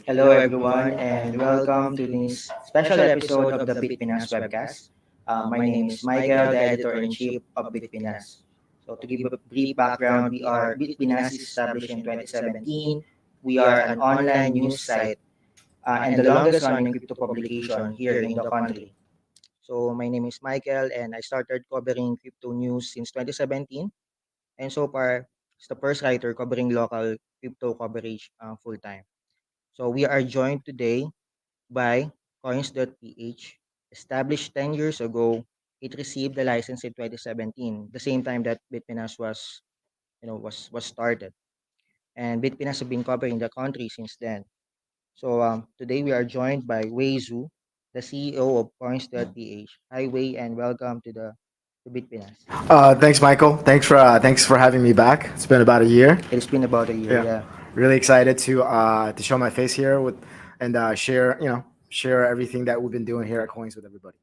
Hello, everyone, and welcome to this special episode of the BitPinas Webcast. My name is Michael, the editor-in-chief of BitPinas. So, to give a brief background, BitPinas is established in 2017. We are an online news site and the longest-running crypto publication here in the country. So, my name is Michael, and I started covering crypto news since 2017. And so far, it's the first writer covering local crypto coverage full-time. So, we are joined today by Coins.ph. Established 10 years ago, it received the license in 2017, the same time that BitPinas was started. And BitPinas have been covering the country since then. So today we are joined by Wei Zhou, the CEO of Coins.ph. Hi Wei, and welcome to BitPinas. Thanks, Michael. Thanks for having me back. It's been about a year. It's been about a year, Yeah, yeah. really excited to show my face here with and share everything that we've been doing here at Coins with everybody.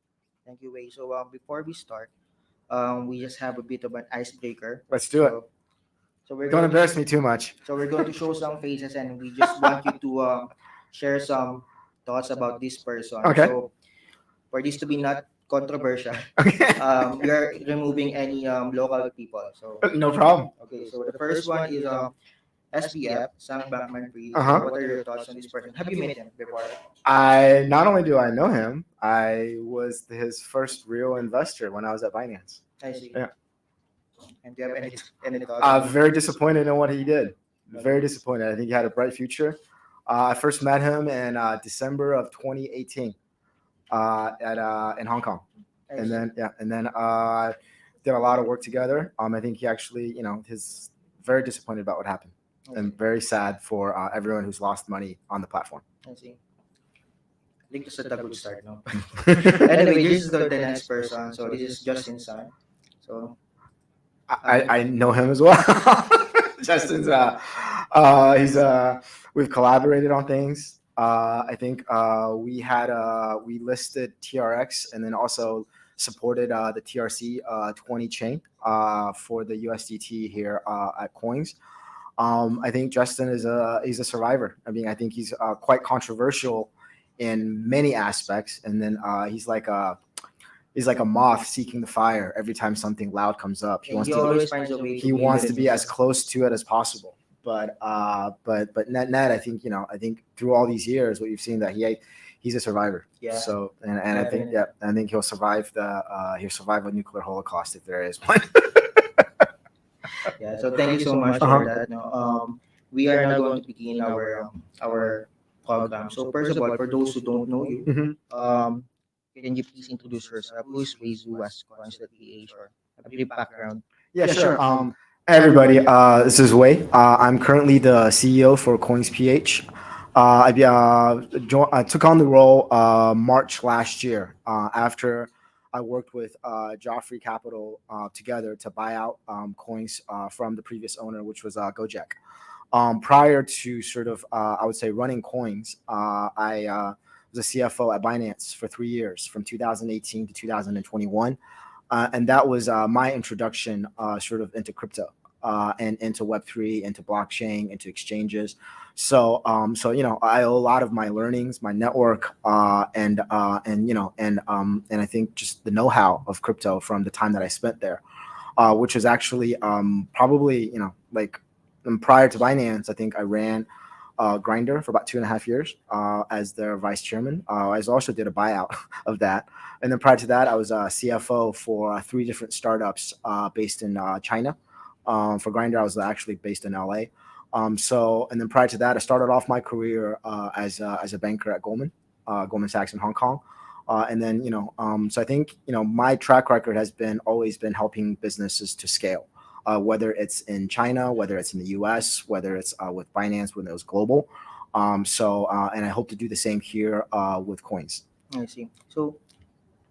Thank you, Wei. So before we start, we just have a bit of an icebreaker. Let's do it. So we're Don't going to embarrass me too much. So we're going to show some faces, and we just want you to share some thoughts about this person. Okay. So for this to be not controversial, Okay. we are removing any local people. So No problem. okay, so the first one is SBF, Sam Bankman Fried. Uh So huh. what are your thoughts on this person? Have you met him before? I not only do I know him, I was his first real investor when I was at Binance. I see. Yeah. And do you have any thoughts on Very disappointed in what he did. Very disappointed. I think he had a bright future. I first met him in December of 2018 at in Hong Kong, I and see. then did a lot of work together. I think he actually, his very disappointed about what happened, I see. and very sad for everyone who's lost money on the platform. I see. I think that's a good start, no? Anyway, this is the next person. So this is Justin Sun. So I know him as well. Justin's he's we've collaborated on things. I think we listed TRX and then also supported the TRC 20 chain for the USDT here at Coins. I think Justin he's a survivor. I mean, I think he's quite controversial in many aspects, and then he's like a moth seeking the fire every time something loud comes up. he always finds a way to He win wants the to be as news. close to it as possible. But net, I think I think through all these years, what you've seen that he's a survivor. Yeah. So and I think Definitely. I think he'll survive a nuclear holocaust if there is one. Yeah. So thank you so much Uh-huh. for that. No, we are now going to begin our program. So first of all, for those who don't know you, Mhm. can you please introduce yourself? Who is Weizu as Coins.ph or a brief background? Yeah, sure. Hey everybody, this is Wei. I'm currently the CEO for Coins.ph. I took on the role March last year after I worked with Joffrey Capital together to buy out Coins from the previous owner, which was Gojek. Prior to I would say running Coins, I was a CFO at Binance for 3 years, from 2018 to 2021. And that was my introduction into crypto and into Web3, into blockchain, into exchanges. So I owe a lot of my learnings, my network, and I think just the know-how of crypto from the time that I spent there, which was actually probably prior to Binance. I think I ran Grinder for about 2.5 years as their vice chairman. I also did a buyout of that. And then prior to that, I was a CFO for three different startups based in China. For Grinder, I was actually based in LA. And then prior to that, I started off my career as a banker at Goldman Sachs in Hong Kong. So I think my track record has been always been helping businesses to scale, whether it's in China, whether it's in the U.S., whether it's with Binance when it was global. And I hope to do the same here with Coins. I see.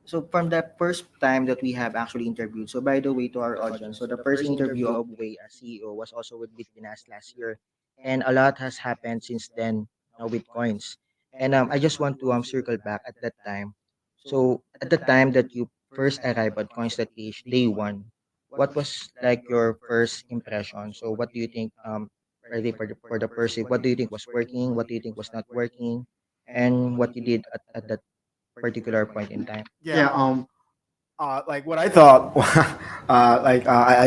So from the first time that we have actually interviewed, so by the way to our audience, so the first interview of Wei as CEO was also with BitPinas last year, and a lot has happened since then with coins. And I just want to circle back at that time. So at the time that you first arrived at Coins.ph day one, what was like your first impression? So what do you think already for the perceive? What do you think was working? What do you think was not working? And what you did at that particular point in time? Yeah. Like what I thought,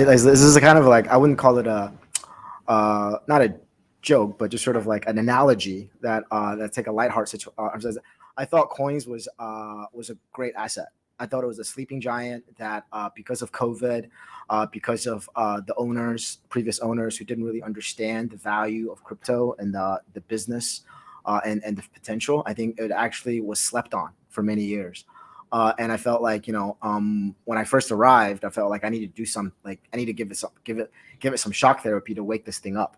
this is a kind of like, I wouldn't call it a not a joke, but just sort of like an analogy that that's like a lighthearted situation. I thought Coins was a great asset. I thought it was a sleeping giant that because of COVID, because of the owners, previous owners who didn't really understand the value of crypto and the business and the potential, I think it actually was slept on for many years. And I felt like, when I first arrived, I felt like I need to do some, like I need to give it some shock therapy to wake this thing up.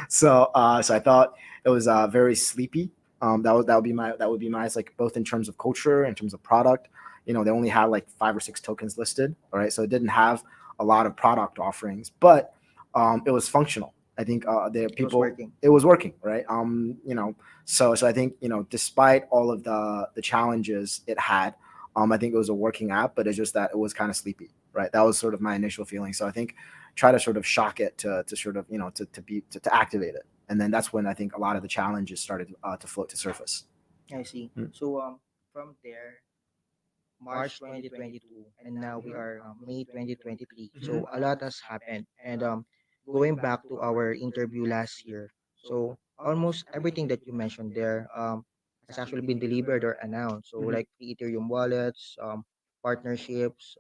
So I thought it was very sleepy. That would be my, like, both in terms of culture, in terms of product. They only had like 5 or 6 tokens listed. All right, so it didn't have a lot of product offerings, but it was functional. I think the It was people working. it was working, right? So I think, despite all of the challenges it had, I think it was a working app, but it's just that it was kind of sleepy, right? That was sort of my initial feeling. So I think try to sort of shock it to sort of, to activate it, and then that's when I think a lot of the challenges started to float to surface. I see. Mm. So from there, March 2022, and now we are May 2023. So a lot has happened. And going back to our interview last year, so almost everything that you mentioned there has actually been delivered or announced. So like the Ethereum wallets, partnerships,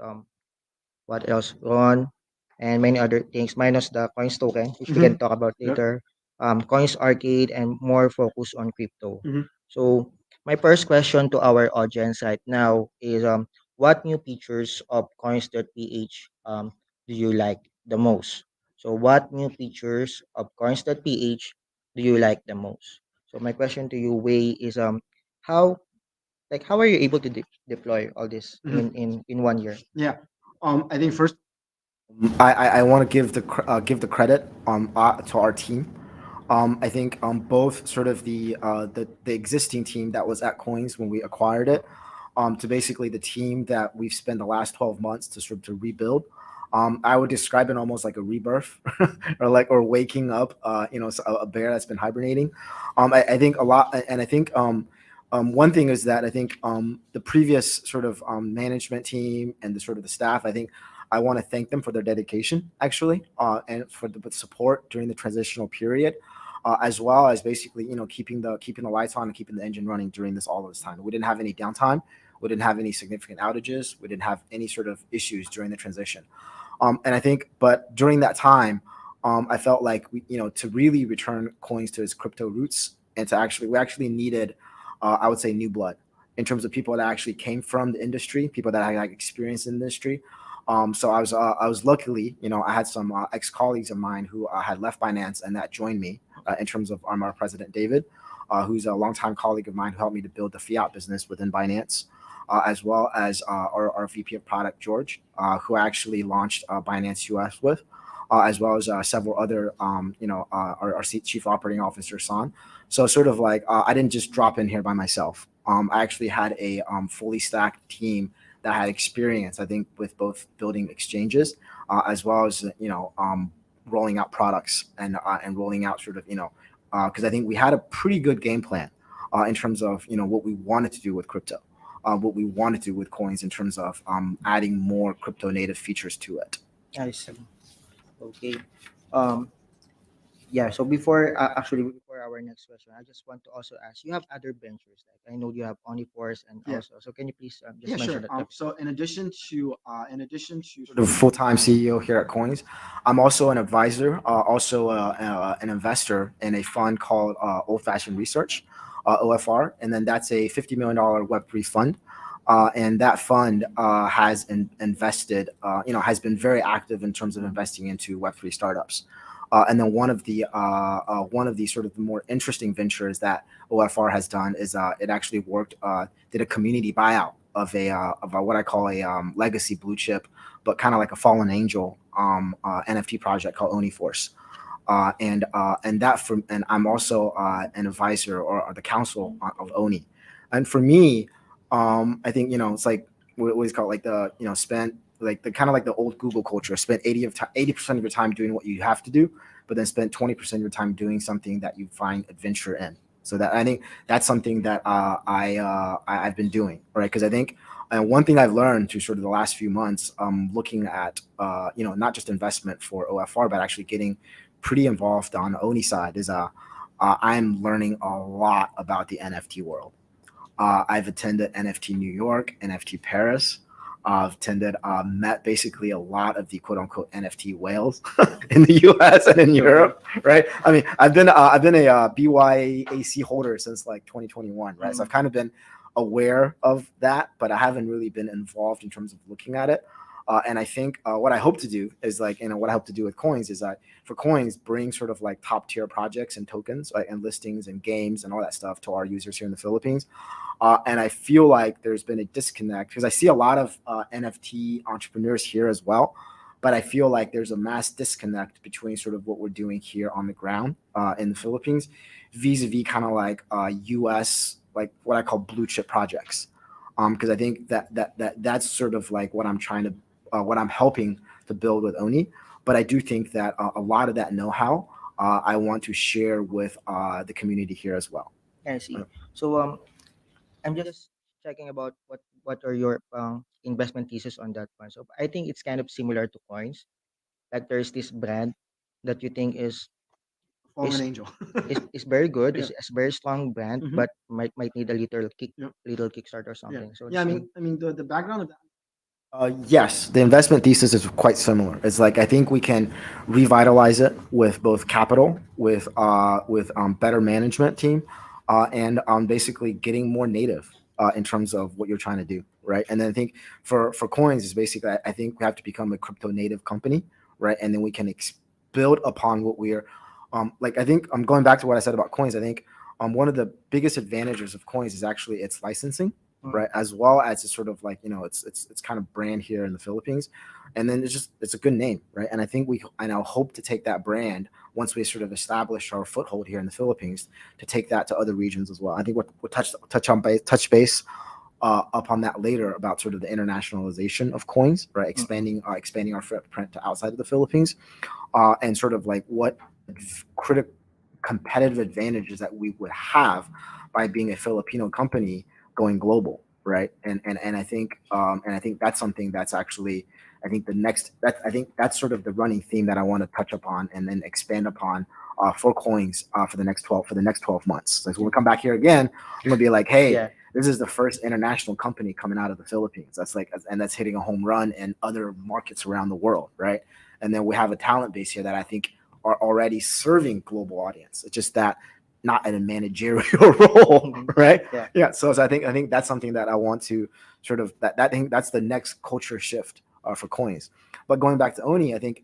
what else, Ron, and many other things, minus the Coins token, which we can talk about Yep. later. Coins Arcade and more focus on crypto. Mhm. So my first question to our audience right now is what new features of Coins.ph do you like the most? So what new features of Coins.ph do you like the most? So my question to you, Wei, is how how are you able to deploy all this Mhm. in 1 year? Yeah. I think first I want to give the credit to our team. I think both sort of the existing team that was at Coins when we acquired it, to basically the team that we've spent the last 12 months to sort of to rebuild. I would describe it almost like a rebirth, or waking up, a bear that's been hibernating. I think a lot, and I think one thing is that I think the previous sort of management team and the sort of the staff, I think I want to thank them for their dedication, actually, and for the support during the transitional period, as well as basically, keeping the lights on and keeping the engine running during all of this time. We didn't have any downtime. We didn't have any significant outages. We didn't have any sort of issues during the transition. And I think, but during that time, I felt like to really return Coins to its crypto roots, and we actually needed, I would say, new blood in terms of people that actually came from the industry, people that had like experience in the industry. So I was luckily, I had some ex colleagues of mine who had left Binance and that joined me, in terms of our president David, who's a longtime colleague of mine who helped me to build the fiat business within Binance, as well as our VP of product George, who I actually launched Binance US with, as well as several other, our chief operating officer San. So sort of like, I didn't just drop in here by myself. I actually had a fully stacked team that had experience, I think, with both building exchanges, as well as rolling out products and rolling out sort of, because I think we had a pretty good game plan in terms of what we wanted to do with crypto, what we wanted to do with Coins in terms of adding more crypto native features to it. I see. Okay. Um, yeah. So before actually before our next question, I just want to also ask. You have other ventures, like I know you have OnlyForce and Yeah. also. So can you please Yeah, just sure. mention that? So in addition to sort of full-time CEO here at Coins, I'm also an advisor, also an investor in a fund called Old Fashioned Research, OFR, and then that's a $50 million Web3 fund. And that fund invested, has been very active in terms of investing into Web3 startups. And then one of the sort of the more interesting ventures that OFR has done is it actually did a community buyout of what I call a legacy blue chip, but kind of like a fallen angel NFT project called OniForce. And I'm also an advisor or the council of Oni. And for me, I think it's like we always call it like the spent like the kind of like the old Google culture. Spend 80% of your time doing what you have to do, but then spend 20% of your time doing something that you find adventure in. So that I think that's something that I've been doing, right? Because I think one thing I've learned through sort of the last few months, looking at not just investment for OFR, but actually getting pretty involved on the Oni side, is I'm learning a lot about the NFT world. I've attended NFT New York, NFT Paris. I've attended, met basically a lot of the quote unquote NFT whales in the U.S. and in Europe, right? I mean, I've been a BYAC holder since like 2021, right? So I've kind of been aware of that, but I haven't really been involved in terms of looking at it. And I think what I hope to do is like, what I hope to do with Coins is for Coins, bring sort of like top tier projects and tokens, right, and listings and games and all that stuff to our users here in the Philippines. And I feel like there's been a disconnect because I see a lot of NFT entrepreneurs here as well. But I feel like there's a mass disconnect between sort of what we're doing here on the ground in the Philippines vis-a-vis kind of like US, like what I call blue chip projects. Because I think that's sort of like what I'm trying to, what I'm helping to build with Oni. But I do think that a lot of that know-how I want to share with the community here as well. I see. So I'm just checking about what are your investment thesis on that one. So I think it's kind of similar to coins. Like there's this brand that you think Fallen is angel. is very good. Yeah. It's a very strong brand, Mhm. but might need a Yep. little kickstart or Yeah. something. So Yeah. it's The background of that. Yes, the investment thesis is quite similar. It's like I think we can revitalize it with both capital, with better management team, and basically getting more native in terms of what you're trying to do, right? And then I think for coins is basically I think we have to become a crypto native company, right? And then we can build upon what we're like. I think I'm going back to what I said about coins. I think one of the biggest advantages of coins is actually its licensing, right, as well as it's sort of like it's kind of brand here in the Philippines, and then it's a good name, right? And I think I now hope to take that brand once we sort of establish our foothold here in the Philippines to take that to other regions as well. I think we'll touch base upon that later about sort of the internationalization of coins, right? Expanding our footprint to outside of the Philippines, and sort of like what critical competitive advantages that we would have by being a Filipino company going global, right? And I think that's something that's actually I think that's sort of the running theme that I want to touch upon and then expand upon for coins for the next 12 months. So when we come back here again, I'm gonna be like, hey, yeah. this is the first international company coming out of the Philippines. That's hitting a home run in other markets around the world, right? And then we have a talent base here that I think are already serving global audience. It's just that not in a managerial role, right? Yeah. So I think that's something that I want to sort of that thing that's the next culture shift for coins. But going back to Oni, I think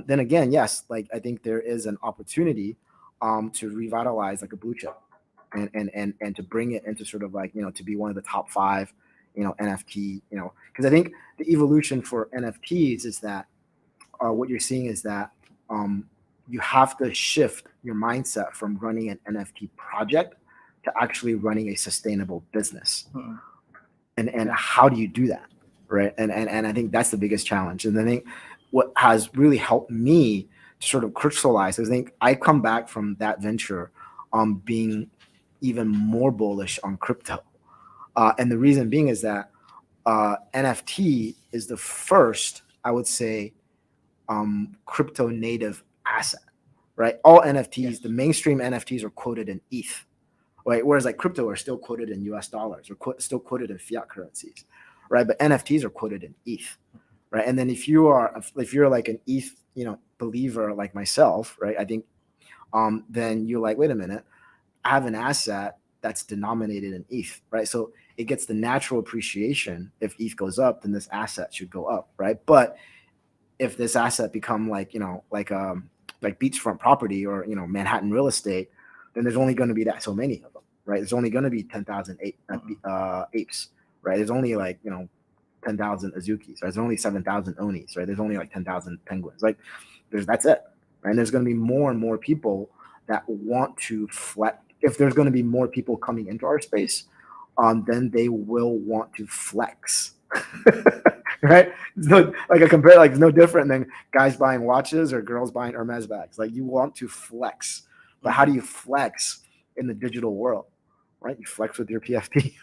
then again, yes, like I think there is an opportunity to revitalize like a blue chip and to bring it into sort of like to be one of the top 5 NFT, because I think the evolution for NFTs is that what you're seeing is that you have to shift your mindset from running an NFT project to actually running a sustainable business. And how do you do that, right? And I think that's the biggest challenge. And I think what has really helped me to sort of crystallize is I think I come back from that venture being even more bullish on crypto. And the reason being is that NFT is the first, I would say, crypto native asset, right? All NFTs, the mainstream NFTs are quoted in ETH, right? Whereas like crypto are still quoted in US dollars or still quoted in fiat currencies, right? But NFTs are quoted in ETH, right? And then if you're like an ETH, believer like myself, right? I think then you're like, wait a minute, I have an asset that's denominated in ETH, right? So it gets the natural appreciation. If ETH goes up, then this asset should go up, right? But if this asset become like beachfront property or Manhattan real estate, then there's only going to be so many of them, right? There's only going to be 10,000 apes, right? There's only 10,000 Azukis, right? There's only 7,000 Onis, right? There's only 10,000 penguins, that's it, right? And there's going to be more and more people that want to flex. If there's going to be more people coming into our space, then they will want to flex. right? It's no, like a compare, like it's no different than guys buying watches or girls buying Hermes bags. Like you want to flex, but how do you flex in the digital world, right? You flex with your PFP,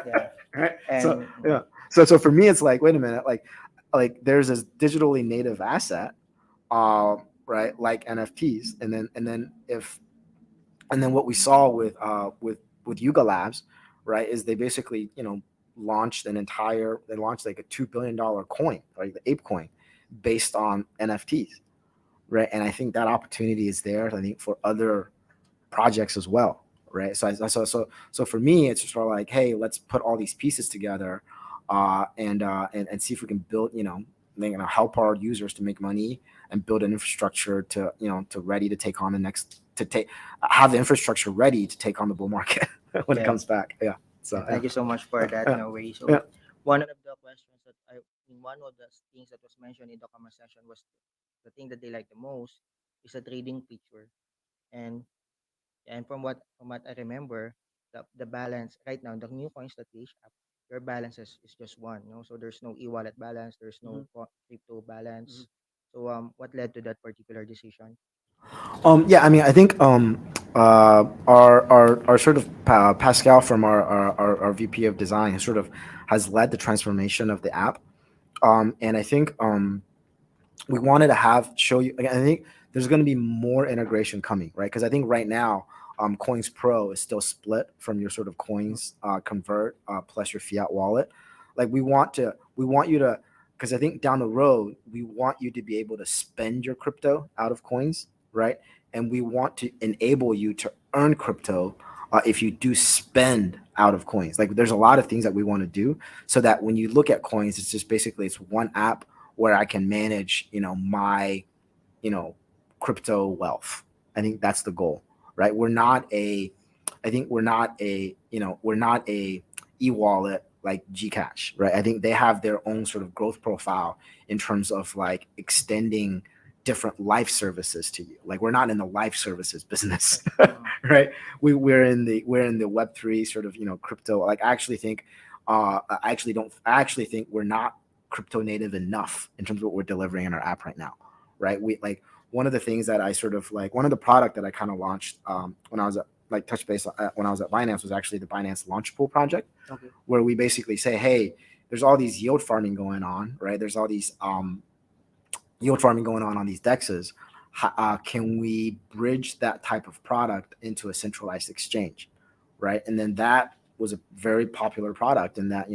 Yeah. right? So And yeah, so for me, it's like, wait a minute, like there's this digitally native asset, right, like NFTs, and then what we saw with Yuga Labs, right, is they basically launched they launched like a $2 billion coin, like the Ape coin, based on NFTs, right? And I think that opportunity is there. I think for other projects as well, right? So for me, it's just sort of like, hey, let's put all these pieces together, and see if we can build, help our users to make money and build an infrastructure to ready to take on the next to take have the infrastructure ready to take on the bull market when it yeah, comes back. Yeah. So yeah, thank you so much for that, yeah, Way. So yeah. one of the questions that one of the things that was mentioned in the comment section was the thing that they like the most is a trading feature. And from what I remember, the balance right now, the new Coins.ph app, your balance is just one. So there's no e-wallet balance, there's no crypto balance. So what led to that particular decision? Yeah, I mean, I think our sort of Pascal from our VP of design has led the transformation of the app, and I think we wanted to show you. I think there's going to be more integration coming, right? Because I think right now, Coins Pro is still split from your sort of Coins convert plus your fiat wallet. Like we want you to, because I think down the road we want you to be able to spend your crypto out of Coins, right? And we want to enable you to earn crypto if you do spend out of Coins. Like there's a lot of things that we want to do so that when you look at Coins, it's just basically it's one app where I can manage, my, crypto wealth. I think that's the goal, right? I think we're not a e-wallet like Gcash, right? I think they have their own sort of growth profile in terms of like extending different life services to you. Like we're not in the life services business, right? We're in the Web3 sort of, crypto. Like I actually think we're not crypto native enough in terms of what we're delivering in our app right now, right? We like one of the things that I sort of like one of the product that I kind of launched when I was at like touch base when I was at Binance was actually the Binance Launch Pool project, Okay. where we basically say, hey, there's all these yield farming going on, right? There's all these yield farming going on these dexes. Can we bridge that type of product into a centralized exchange, right? And then that was a very popular product in that,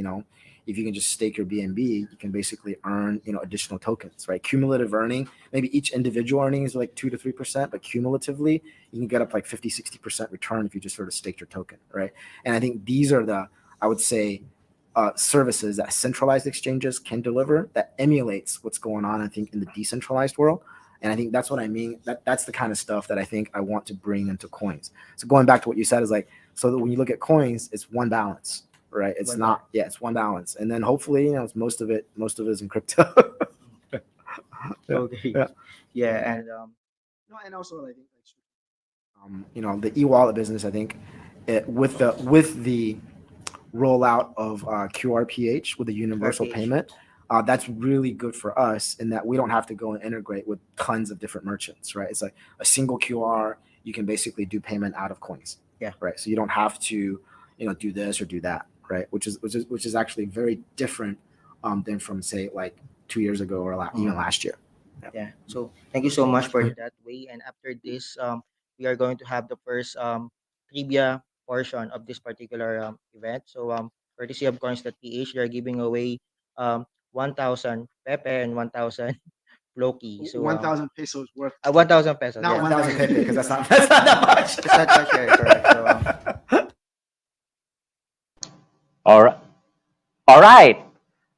if you can just stake your BNB, you can basically earn, additional tokens, right? Cumulative earning, maybe each individual earning is like 2 to 3%, but cumulatively, you can get up like 50, 60% return if you just sort of stake your token, right? And I think these are I would say, services that centralized exchanges can deliver that emulates what's going on, I think, in the decentralized world. And I think that's what I mean. That's the kind of stuff that I think I want to bring into Coins. So going back to what you said is like, so that when you look at Coins, it's one balance, right? It's One not, yeah, it's one balance. And then hopefully, it's most of it is in crypto. Yeah, Okay. yeah. Yeah, and And also I think the e-wallet business, I think with the rollout of QRPH with the universal RPH. payment, that's really good for us in that we don't have to go and integrate with tons of different merchants, right? It's like a single QR, you can basically do payment out of Coins, Yeah. right? So you don't have to, do this or do that, right? Which is actually very different than from say like 2 years ago or even last year. Yeah. So thank you so much for that, Way. And after this, we are going to have the first trivia portion of this particular event. So courtesy of Coins.ph, they are giving away 1,000 Pepe and 1,000 Floki. So 1,000 pesos worth. 1,000 pesos. Not Yeah. 1,000 pepe because that's not that much. It's not much, yeah, correct. So All right. All right.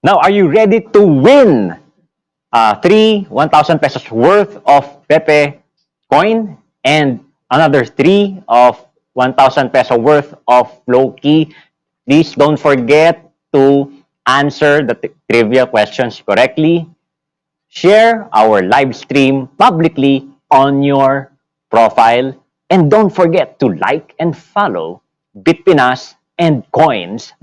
Now, are you ready to win three 1,000 pesos worth of Pepe coin and another three of 1,000 peso worth of Loki? Please don't forget to answer the trivia questions correctly. Share our live stream publicly on your profile. And don't forget to like and follow BitPinas and Coins.ph.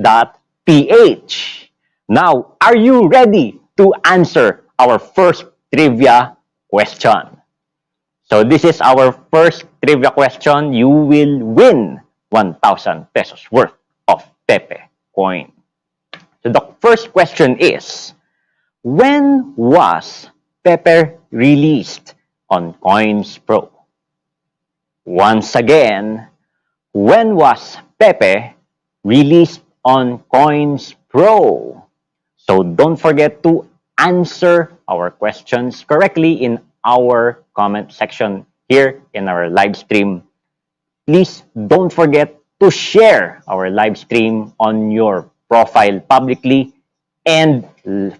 Now, are you ready to answer our first trivia question. So this is our first trivia question. You will win 1,000 pesos worth of Pepe coin. So the first question is, when was Pepe released on Coinsph? Once again, when was Pepe released on Coinsph? So don't forget to answer our questions correctly in our comment section here in our live stream. Please don't forget to share our live stream on your profile publicly and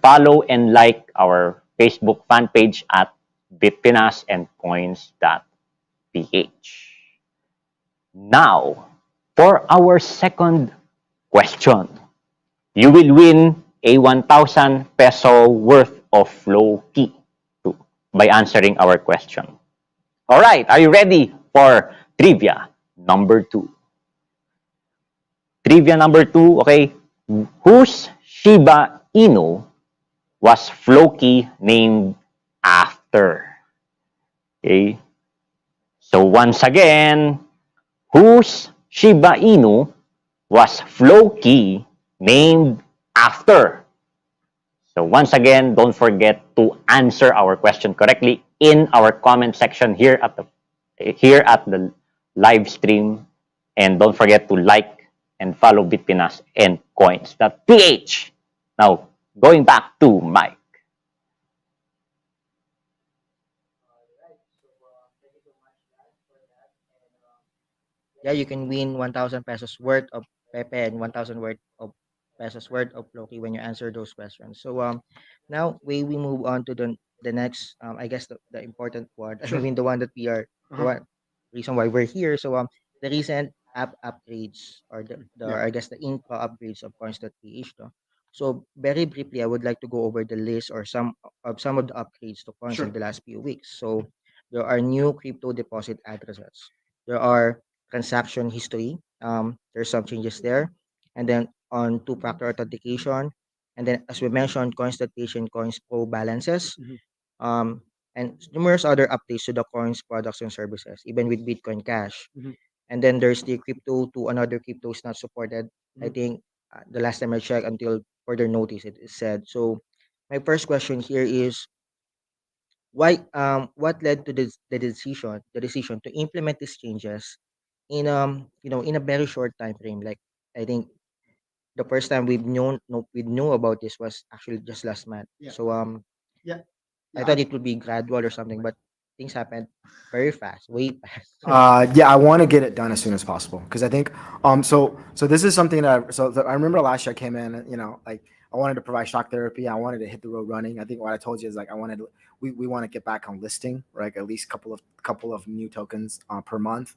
follow and like our Facebook fan page at BitPinas and Coins.ph. Now, for our second question, you will win a 1,000 peso worth of flow key by answering our question. All right, are you ready for trivia number 2? Trivia number 2, okay. Whose Shiba Inu was Floki named after? Okay. So once again, whose Shiba Inu was Floki named after? So once again, don't forget to answer our question correctly in our comment section here at the live stream, and don't forget to like and follow BitPinas and Coins.ph. Now, going back to Mike. Yeah, you can win 1,000 pesos worth of Pepe and 1,000 worth of pesos worth of Loki when you answer those questions. So now we move on to the next I guess the important one. Sure. I mean the one that we are the one reason why we're here. So the recent app upgrades or the Yeah. I guess the infra upgrades of Coins.ph. No? So very briefly, I would like to go over the list or some of the upgrades to Coins in Sure. the last few weeks. So there are new crypto deposit addresses. There are transaction history. There's some changes there. And then on two-factor authentication. And then as we mentioned, Coins.ph Coins Pro balances. Mhm. Um, and numerous other updates to the coins products and services, even with Bitcoin Cash. Mhm. And then there's the crypto to another crypto is not supported. I Mhm. think the last time I checked until further notice it is said. So my first question here is what led to the decision to implement these changes in in a very short time frame. Like I think the first time we knew about this was actually just last month. Yeah. So Yeah. I Yeah. thought it would be gradual or something, but things happened very fast, way fast. Yeah, I want to get it done as soon as possible because I think so this is something that I remember last year I came in, like I wanted to provide shock therapy. I wanted to hit the road running. I think what I told you is like we want to get back on listing, right? At least couple of new tokens per month.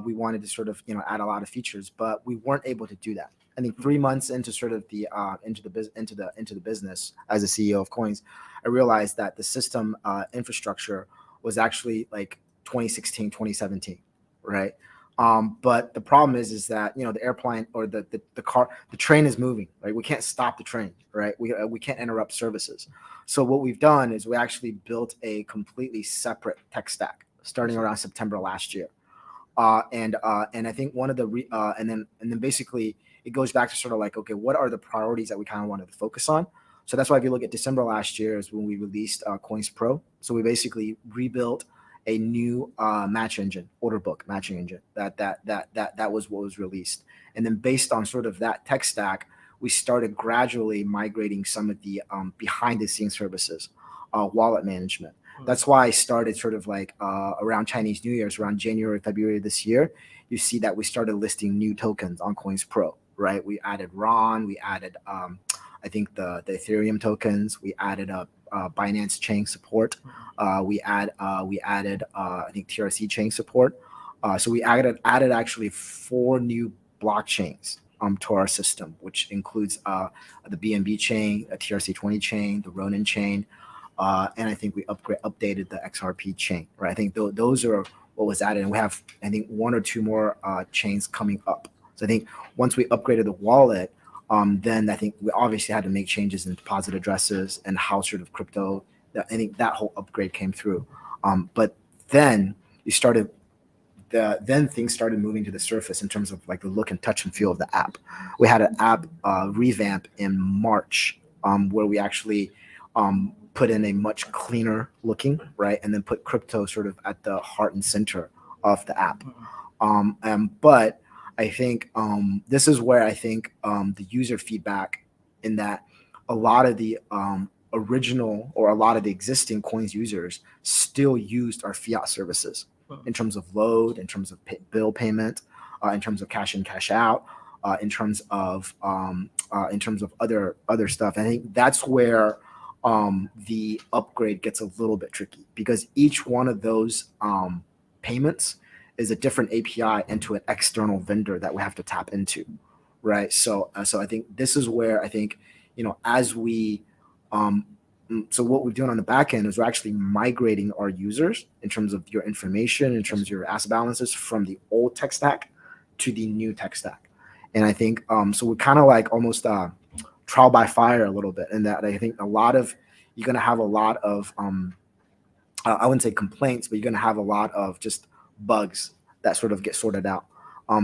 We wanted to sort of add a lot of features, but we weren't able to do that. I think 3 months into sort of the into the business as a CEO of Coins, I realized that the system infrastructure was actually like 2016, 2017, right? But the problem is that the airplane or the train is moving, right? We can't stop the train, right? We can't interrupt services. So what we've done is we actually built a completely separate tech stack starting around September last year. And I think one of the and then basically it goes back to sort of like, okay, what are the priorities that we kind of wanted to focus on? So that's why if you look at December last year is when we released Coins Pro. So we basically rebuilt a new match engine, order book matching engine. That was what was released. And then based on sort of that tech stack, we started gradually migrating some of the behind the scenes services, wallet management. That's why I started sort of like around Chinese New Year's, around January, February this year. You see that we started listing new tokens on Coins Pro, right? We added Ron, we added I think the Ethereum tokens, we added Binance chain support, we added I think TRC chain support. So we added actually 4 new blockchains to our system, which includes the BNB chain, a TRC20 chain, the Ronin chain. And I think we updated the XRP chain, right? I think those are what was added, and we have I think 1 or 2 more chains coming up. So I think once we upgraded the wallet, then I think we obviously had to make changes in deposit addresses and how sort of crypto. I think that whole upgrade came through. But then you started then things started moving to the surface in terms of like the look and touch and feel of the app. We had an app revamp in March where we actually put in a much cleaner looking, right, and then put crypto sort of at the heart and center of the app. But I think this is where I think the user feedback in that a lot of the original or a lot of the existing Coins users still used our fiat services in terms of load, in terms of bill payment, in terms of cash in, cash out, in terms of other stuff. I think that's where the upgrade gets a little bit tricky because each one of those payments is a different API into an external vendor that we have to tap into, right? So I think this is where I think as we so what we're doing on the back end is we're actually migrating our users in terms of your information, in terms of your asset balances from the old tech stack to the new tech stack. And I think so we're kind of like almost trial by fire a little bit in that I think you're going to have a lot of I wouldn't say complaints, but you're going to have a lot of just bugs that sort of get sorted out.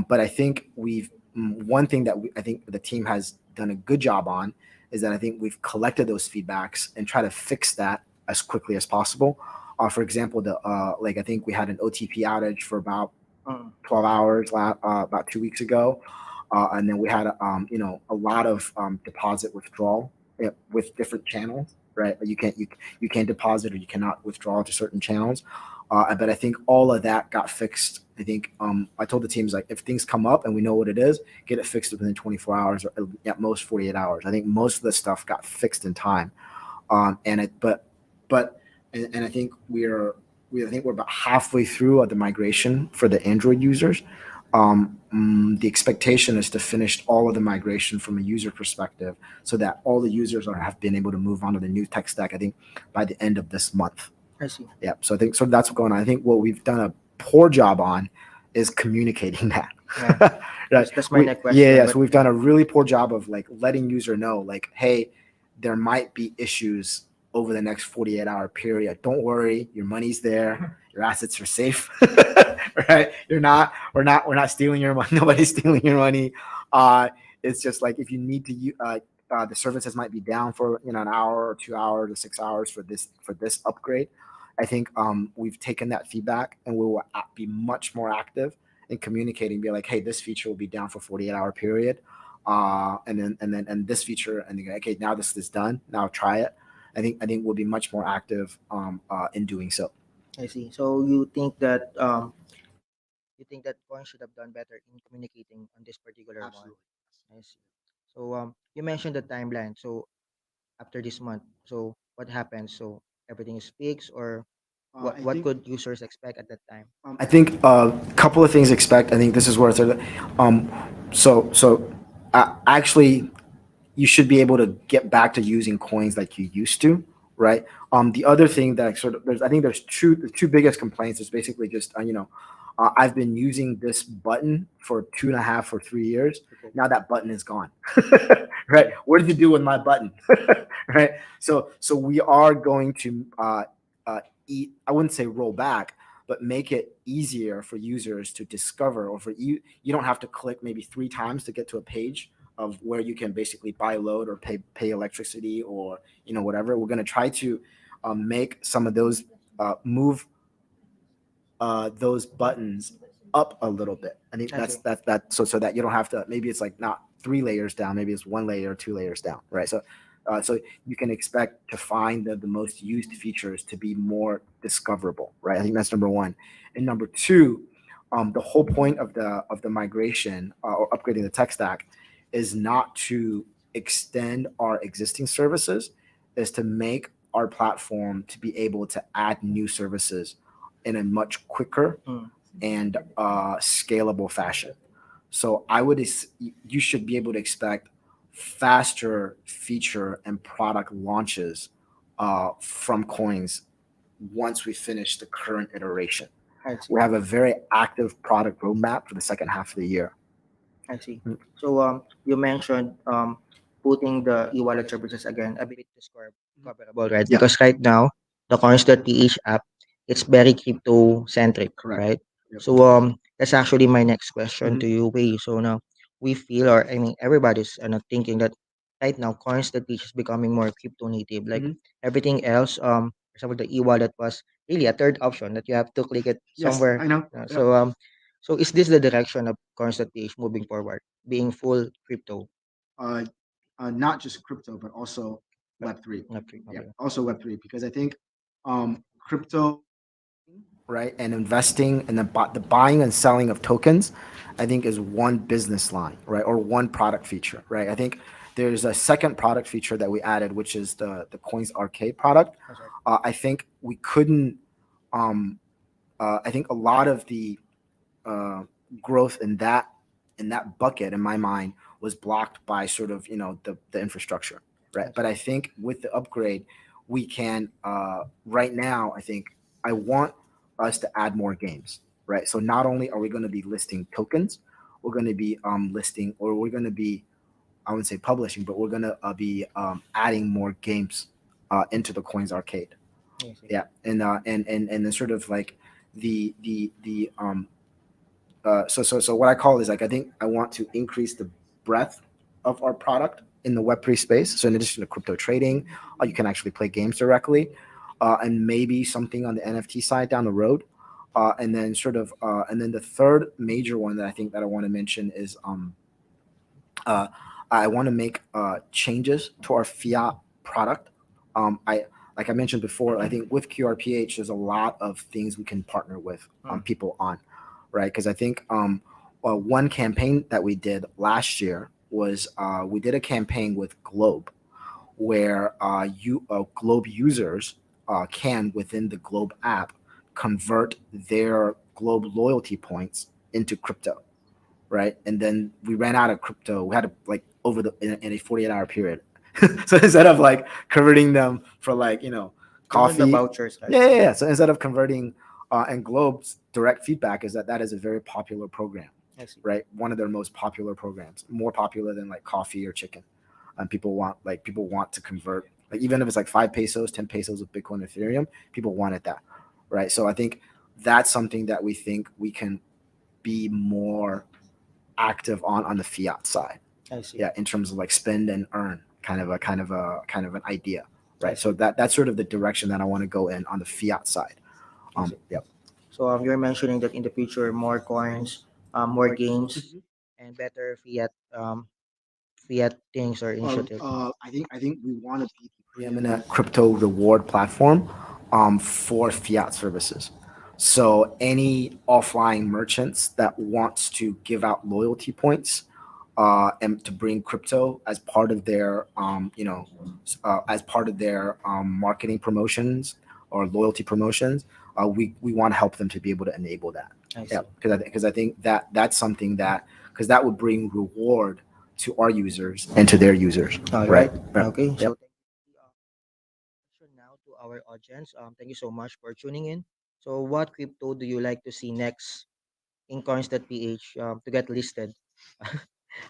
But I think one thing that I think the team has done a good job on is that I think we've collected those feedbacks and try to fix that as quickly as possible. For example, I think we had an OTP outage for about 12 hours about 2 weeks ago, and then we had a lot of deposit withdrawal with different channels. Right, you can't deposit or you cannot withdraw to certain channels. But I think all of that got fixed. I think I told the teams like if things come up and we know what it is, get it fixed within 24 hours or at most 48 hours. I think most of the stuff got fixed in time. And I think I think we're about halfway through the migration for the Android users. The expectation is to finish all of the migration from a user perspective so that all the users have been able to move on to the new tech stack, I think, by the end of this month. I see. Yeah. So I think that's what's going on. I think what we've done a poor job on is communicating that. Yeah. Right. That's my next question. Yeah. but- So we've done a really poor job of like letting user know, like, hey, there might be issues over the next 48-hour period. Don't worry, your money's there, your assets are safe. Right? We're not stealing your money. Nobody's stealing your money. It's just like if you need to the services might be down for an hour or 2 hours or 6 hours for this upgrade. I think we've taken that feedback and we will be much more active in communicating, be like, hey, this feature will be down for 48-hour period. And this feature, and then, okay, now this is done. Now try it. I think we'll be much more active in doing so. I see. So you think that Coin should have done better in communicating on this particular Absolutely. one. I see. So you mentioned the timeline. So after this month, so what happens? So everything is fixed, or what could users expect at that time? I think a couple of things expect. I think this is where it's actually you should be able to get back to using coins like you used to, right? The other thing that I think there's the two biggest complaints is basically just I've been using this button for 2.5 or 3 years. Okay. Now that button is gone. Right? What did you do with my button? Right? So we are going to I wouldn't say roll back, but make it easier for users to discover, or for you don't have to click maybe 3 times to get to a page of where you can basically buy load or pay electricity or whatever. We're going to try to make some of those move those buttons up a little bit. I think that's so that you don't have to, maybe it's like not 3 layers down, maybe it's 1 layer, 2 layers down, right? So you can expect to find the most used features to be more discoverable, right? I think that's number one. And number two, the whole point of the migration or upgrading the tech stack is not to extend our existing services, is to make our platform to be able to add new services in a much quicker and scalable fashion. So you should be able to expect faster feature and product launches from Coins once we finish the current iteration. We have a very active product roadmap for the second half of the year. I see. Mm. So you mentioned putting the e-wallet services again a bit discoverable, right? Yeah. Because right now the Coins.ph app, it's very crypto centric, Correct. right? Yep. So that's actually my next question Mhm. to you, Wei. So now we feel, or I mean, everybody's thinking that right now Coins.ph is becoming more crypto native. Like Mhm. everything else, for example, the e-wallet was really a third option that you have to click it Yes, somewhere. I know. Yep. So is this the direction of Coins.ph moving forward, being full crypto? Uh, not just crypto, but also Web3. Okay, Yeah, okay. also Web3, because I think crypto, right, and investing and the buying and selling of tokens, I think is one business line, right, or one product feature, right. I think there's a second product feature that we added, which is the Coins Arcade product. That's right. I think we couldn't. Um, I think a lot of the uh, growth in that bucket in my mind was blocked by sort of the infrastructure, right. That's But I think with the upgrade we can right now I think I want us to add more games, right. So not only are we going to be listing tokens, we're going to be listing, or we're going to be, I wouldn't say publishing, but we're going to be adding more games into the Coins Arcade. I see. Yeah. And then sort of like the so what I call is, like, I think I want to increase the breadth of our product in the Web3 space. So in addition to crypto trading, you can actually play games directly, and maybe something on the NFT side down the road. And then the third major one that I think that I want to mention is uh, I want to make changes to our fiat product. I Like I mentioned before, I think with QRPH, there's a lot of things we can partner with Mm. people on, right? Because I think one campaign that we did last year was we did a campaign with Globe, where Globe users can, within the Globe app, convert their Globe loyalty points into crypto, right? And then we ran out of crypto. We had to, like, over in a 48-hour period. So instead of like converting them for, like, Those are the coffee, vouchers, right? yeah. So instead of converting, and Globe's direct feedback is that that is a very popular program, I see. right? One of their most popular programs, more popular than like coffee or chicken. And people want to convert, like, even if it's like 5 pesos, 10 pesos of Bitcoin, Ethereum, people wanted that, right? So I think that's something that we think we can be more active on the fiat side. I see. Yeah, in terms of like spend and earn, kind of an idea, I right? So see. that's sort of the direction that I want to go in on the fiat side. I see. Yep. So you're mentioning that in the future, more coins, more games, Mhm. and better fiat things or initiative. I think we want to be the preeminent crypto reward platform for fiat services. So any offline merchants that wants to give out loyalty points and to bring crypto as part of their as part of their marketing promotions or loyalty promotions, we want to help them to be able to enable that. I Yeah, see. because I think that that's something that, because that would bring reward to our users and to their users. All Right. right. Yep. Okay. Yep. So thank you. Question now to our audience. Thank you so much for tuning in. So, what crypto do you like to see next in Coins.ph to get listed?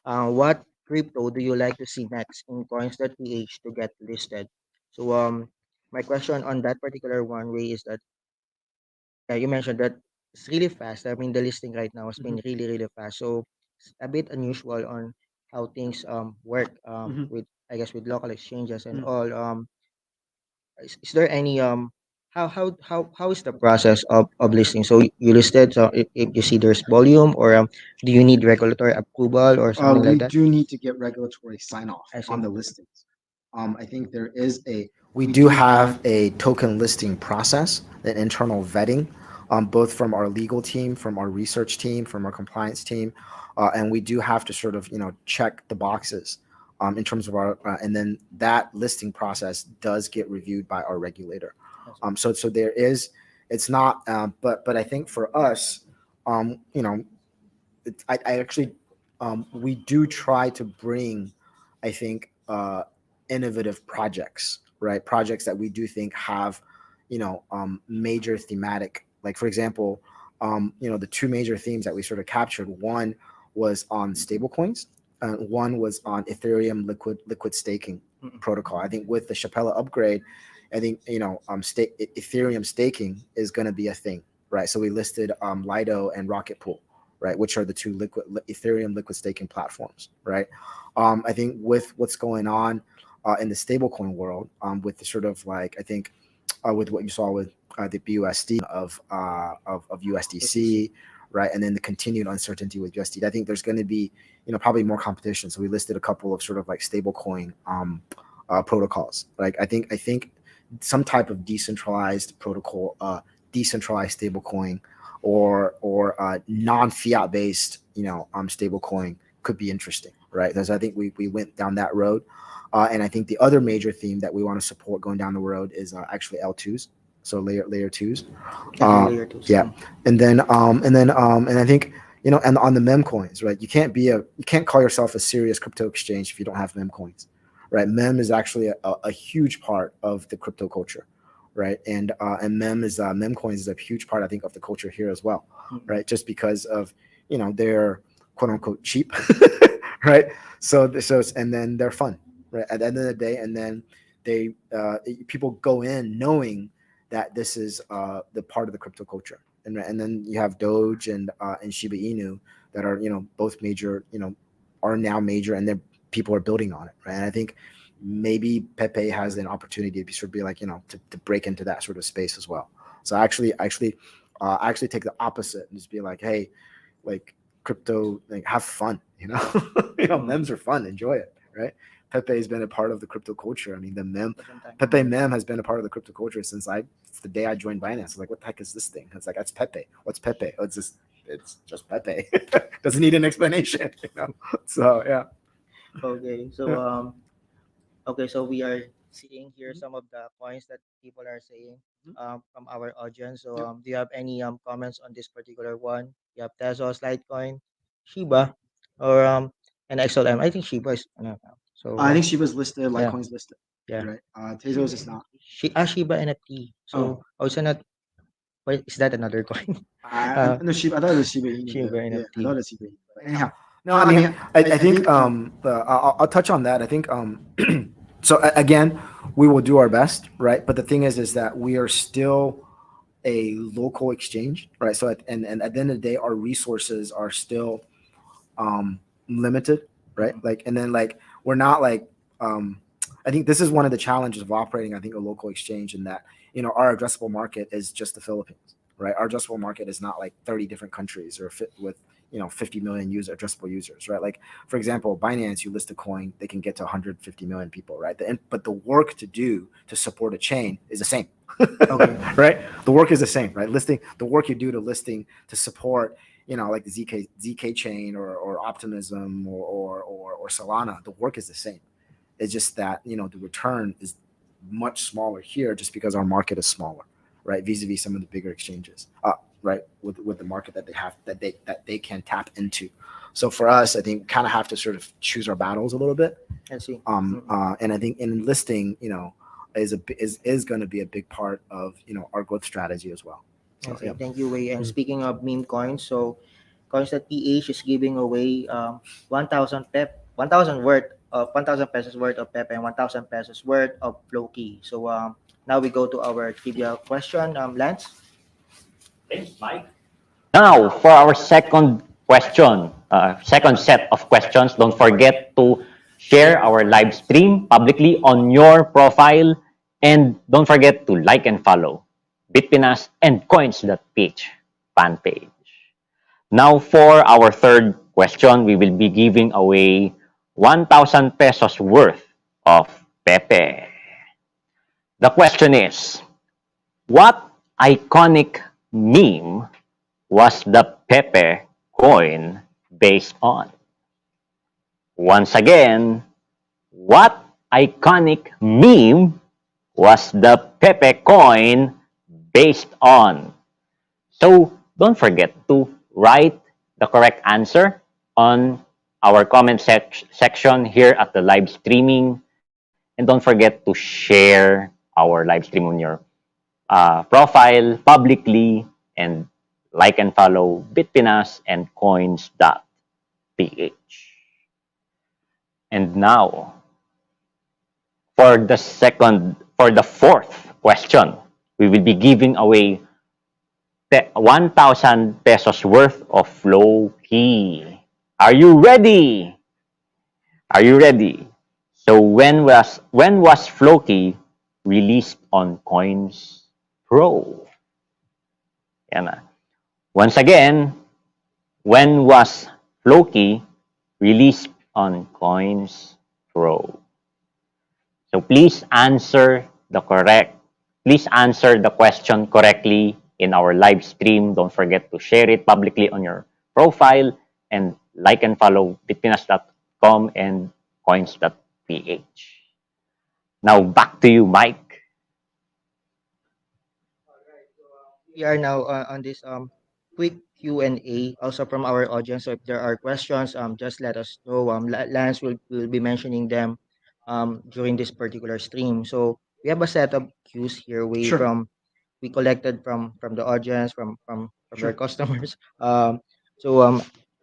What crypto do you like to see next in Coins.ph to get listed? So, my question on that particular one way is that, yeah, you mentioned that it's really fast. I mean, the listing right now has been Mhm. really, really fast. So, it's a bit unusual on how things work Mhm. with, I guess, with local exchanges and Mhm. all. Is there any how is the process of listing? So you listed, so if you see there's volume, or do you need regulatory approval or something We like that? do need to get regulatory sign off I see. on the listings. I think we do have a token listing process, an internal vetting, both from our legal team, from our research team, from our compliance team, and we do have to sort of check the boxes in terms of our, and then that listing process does get reviewed by our regulator. I see. So there is, it's not, but I think for us, I actually, we do try to bring, I think, innovative projects, right? Projects that we do think have, major thematic, like, for example, the two major themes that we sort of captured. One was on stablecoins, and one was on Ethereum liquid staking protocol. I think with the Chapella upgrade, I think Ethereum staking is going to be a thing, right? So we listed Lido and Rocket Pool, right, which are the two Ethereum liquid staking platforms, right? I think with what's going on in the stablecoin world, with the sort of like I think with what you saw with the BUSD of USDC, right, and then the continued uncertainty with USD, I think there's going to be probably more competition. So we listed a couple of sort of like stablecoin protocols. Like I think some type of decentralized protocol, decentralized stablecoin, or non-fiat based stablecoin could be interesting, right? Because I think we went down that road, and I think the other major theme that we want to support going down the road is actually L2s, so layer twos. Layer twos. Yeah, and I think and on the mem coins, right? You can't call yourself a serious crypto exchange if you don't have mem coins, right? Mem is actually a huge part of the crypto culture, right? And mem coins is a huge part, I think, of the culture here as well, right? Just because of they're quote unquote cheap, right? So and then they're fun, right? At the end of the day, and then they people go in knowing that this is the part of the crypto culture, and then you have Doge and Shiba Inu that are both major, are now major, and then people are building on it, right? And I think maybe Pepe has an opportunity to sort of be like to break into that sort of space as well. So I actually take the opposite and just be like, hey, like crypto, like have fun, memes are fun, enjoy it, right? Pepe has been a part of the crypto culture. I mean, Pepe mem has been a part of the crypto culture since the day I joined Binance. I was like, what the heck is this thing? It's like, that's Pepe. What's Pepe? Oh, it's just Pepe. Doesn't need an explanation, So yeah. Okay, so so we are seeing here some of the coins that people are saying from our audience. So do you have any comments on this particular one? You have Tezos, Litecoin, Shiba, or and XLM. I think Shiba is so I think Shiba's listed, yeah. Litecoin's listed, Yeah. right? Tezos is not. Shiba NFT. So also not. Wait, is that another coin? No, Shiba. I thought it was Shiba Inu. Shiba Yeah, I NFT. thought it was Shiba Inu. But anyhow, no, I mean, I think I'll touch on that. I think so. Again, we will do our best, right? But the thing is that we are still a local exchange, right? So and at the end of the day, our resources are still limited, right? Like, and then like we're not like I think this is one of the challenges of operating, I think, a local exchange, in that our addressable market is just the Philippines, right? Our addressable market is not like 30 different countries or with 50 million addressable users, right? Like, for example, Binance, you list a coin, they can get to 150 million people, right? But the work to do to support a chain is the same. Okay. Right? The work is the same, right? The work you do to support like the ZK chain or Optimism or Solana, the work is the same. It's just that the return is much smaller here, just because our market is smaller, right? Vis-a-vis some of the bigger exchanges, right? With the market that they have, that they can tap into. So for us, I think kind of have to sort of choose our battles a little bit. I see. And I think enlisting, is going to be a big part of our growth strategy as well. So, Okay, thank you, Wei. And speaking of meme coins, so Coins.ph is giving away 1,000 1,000 pesos worth of Pepe and 1,000 pesos worth of Floki. So now we go to our trivia question, Lance. Thanks, Mike. Now, for our second question, second set of questions, don't forget to share our live stream publicly on your profile, and don't forget to like and follow BitPinas and Coins.ph fan page. Now, for our third question, we will be giving away 1,000 pesos worth of Pepe. The question is, what iconic meme was the Pepe coin based on? Once again, what iconic meme was the Pepe coin based on? So don't forget to write the correct answer on our comment section here at the live streaming, and don't forget to share our live stream on your profile publicly, and like and follow BitPinas and Coins.ph. And now, for the fourth question, we will be giving away 1,000 pesos worth of flow key. Are you ready? Are you ready? So when was Floki released on Coins Pro? Yan na. Once again, when was Floki released on Coins Pro? So please answer the question correctly in our live stream. Don't forget to share it publicly on your profile and like and follow bitpinas.com and coins.ph. Now back to you, Mike. We are now on this quick Q&A also from our audience. So if there are questions, just let us know. Lance will be mentioning them during this particular stream. So we have a set of cues here way Sure. from we collected from the audience from Sure. their customers. So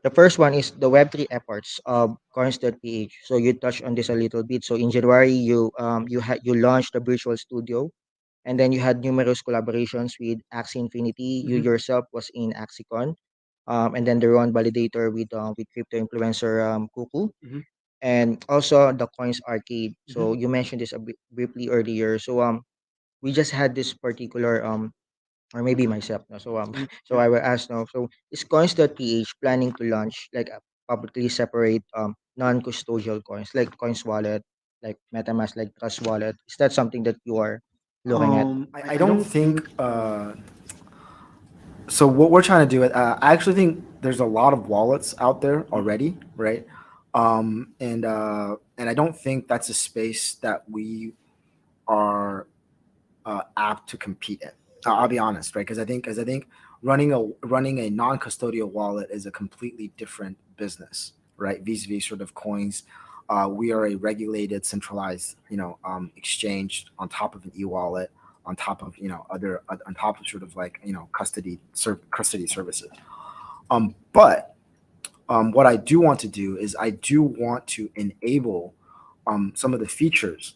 the first one is the Web3 efforts of Coins.ph. So you touched on this a little bit. So in January you launched the virtual studio, and then you had numerous collaborations with Axie Infinity. You Mhm. yourself was in AxieCon, and then the Ron Validator with crypto influencer Kuku, Mhm. and also the Coins Arcade. So Mhm. you mentioned this a bit briefly earlier. So we just had this particular or maybe myself. No? So so I will ask now. So is Coins.ph planning to launch like a publicly separate non-custodial coins like Coins Wallet, like MetaMask, like Trust Wallet? Is that something that you are looking at? I don't think so. What we're trying to do, I actually think there's a lot of wallets out there already, right? And I don't think that's a space that we are apt to compete in. I'll be honest, right? Because I think running a non-custodial wallet is a completely different business, right? Vis-a-vis sort of coins. We are a regulated, centralized, exchange on top of an e-wallet, on top of other, on top of sort of like custody services. But what I do want to do is I do want to enable some of the features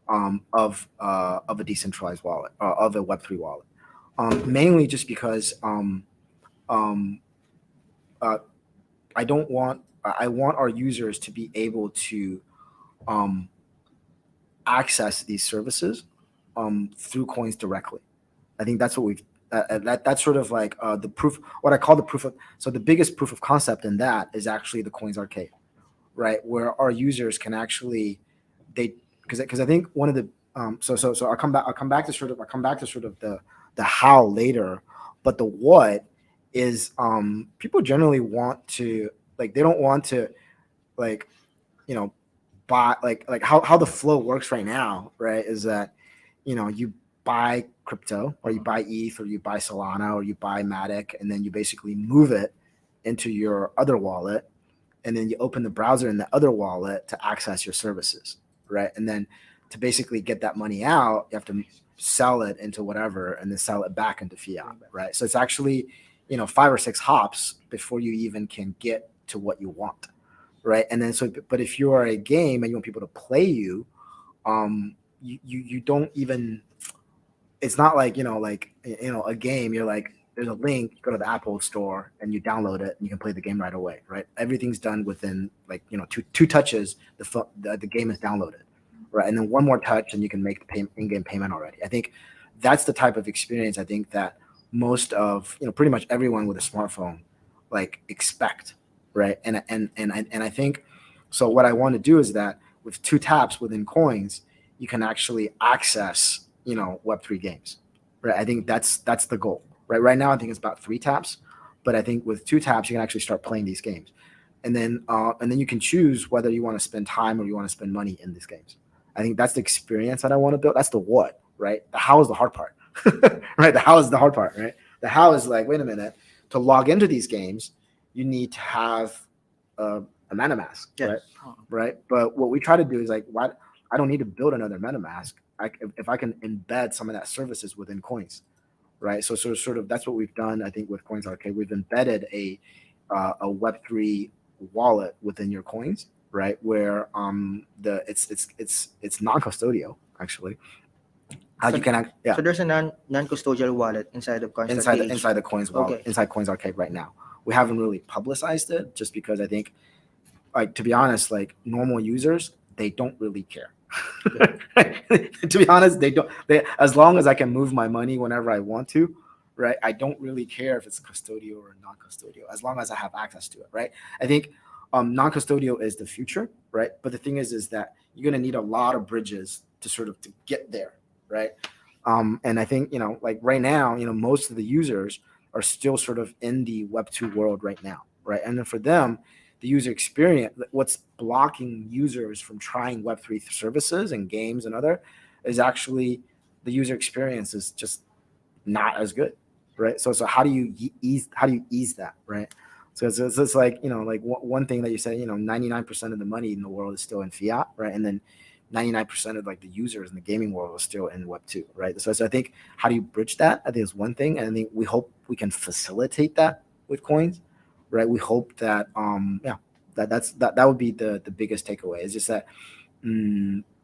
of a decentralized wallet, of a Web3 wallet, mainly just because um, uh, I want our users to be able to um, access these services through coins directly. I think that's what we've that's sort of like the proof. What I call the proof of. So the biggest proof of concept in that is actually the Coins Arcade, right? Where our users can actually they because I think one of the so I'll come back to sort of the how later, but the what is people generally want to like they don't want to like you know buy like how the flow works right now, right? Is that you buy crypto or you buy ETH or you buy Solana or you buy Matic and then you basically move it into your other wallet and then you open the browser in the other wallet to access your services, right? And then to basically get that money out, you have to sell it into whatever and then sell it back into fiat, right? So it's actually, 5 or 6 hops before you even can get to what you want, right? And then but if you are a game and you want people to play you, you don't even. It's not like a game. You're like there's a link. You go to the Apple Store and you download it and you can play the game right away, right? Everything's done within like two touches. The game is downloaded, right? And then one more touch and you can make the in-game payment already. I think that's the type of experience I think that most of pretty much everyone with a smartphone like expect, right? And I think so. What I want to do is that with 2 taps within Coins, you can actually access Web3 games, right? I think that's the goal, right? Right now, I think it's about 3 taps, but I think with 2 taps, you can actually start playing these games, and then you can choose whether you want to spend time or you want to spend money in these games. I think that's the experience that I want to build. That's the what, right? The how is the hard part, right? The how is the hard part, right? The how is like, wait a minute, to log into these games, you need to have a MetaMask, right? Right. But what we try to do is like, why I don't need to build another MetaMask. If I can embed some of that services within Coins, right? So sort of that's what we've done. I think with Coins Arcade, we've embedded a Web3 wallet within your coins, right? Where the it's non-custodial actually. How So, you can yeah, so there's a non-custodial wallet inside of Coins.ph. inside the coins wallet, Okay. inside Coins Arcade right now. We haven't really publicized it just because I think, like, to be honest, like normal users, they don't really care. To be honest, they don't. They, as long as I can move my money whenever I want to, right? I don't really care if it's custodial or non-custodial, as long as I have access to it, right? I think non-custodial is the future, right? But the thing is that you're gonna need a lot of bridges to sort of to get there, right? And I think, like right now, most of the users are still sort of in the Web2 world right now, right? And then for them, the user experience, what's blocking users from trying Web3 services and games and other, is actually the user experience is just not as good, right? So how do you ease that, right? So it's like, like one thing that you said, 99% of the money in the world is still in fiat, right? And then 99% of like the users in the gaming world are still in Web2, right? So I think, how do you bridge that? I think is one thing, and I think we hope we can facilitate that with coins, right? We hope that that would be the biggest takeaway. It's just that,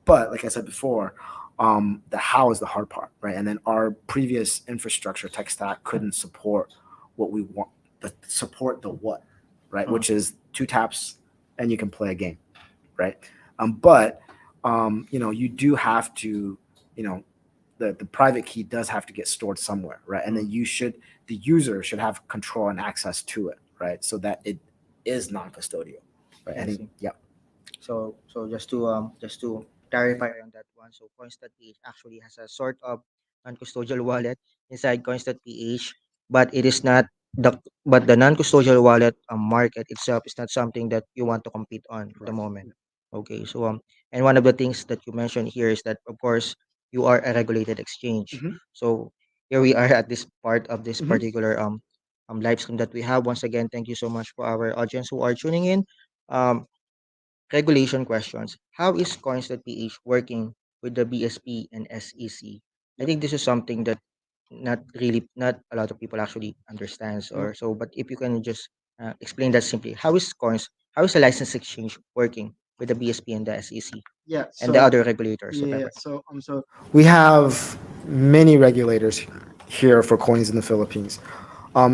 but like I said before, the how is the hard part, right? And then our previous infrastructure tech stack couldn't support what we want, but support the what, right? Which is 2 taps and you can play a game, right? But you do have to, the private key does have to get stored somewhere, right? And then the user should have control and access to it, right? So that it is non-custodial, right? I I think, see. yeah. So just to clarify on that one, so Coins.ph actually has a sort of non-custodial wallet inside Coins.ph, but it is not the non-custodial wallet market itself is not something that you want to compete on at the Correct. moment. Okay, so and one of the things that you mentioned here is that of course you are a regulated exchange. Mhm. So here we are at this part of this Mhm. particular live stream that we have. Once again, thank you so much for our audience who are tuning in. Um, Regulation questions. How is Coins.ph working with the BSP and SEC? I think this is something that not a lot of people actually understands or so. But if you can just explain that simply, how is a license exchange working with the BSP and the SEC Yeah. and the So other regulators, yeah. whatever? So we have many regulators here for coins in the Philippines.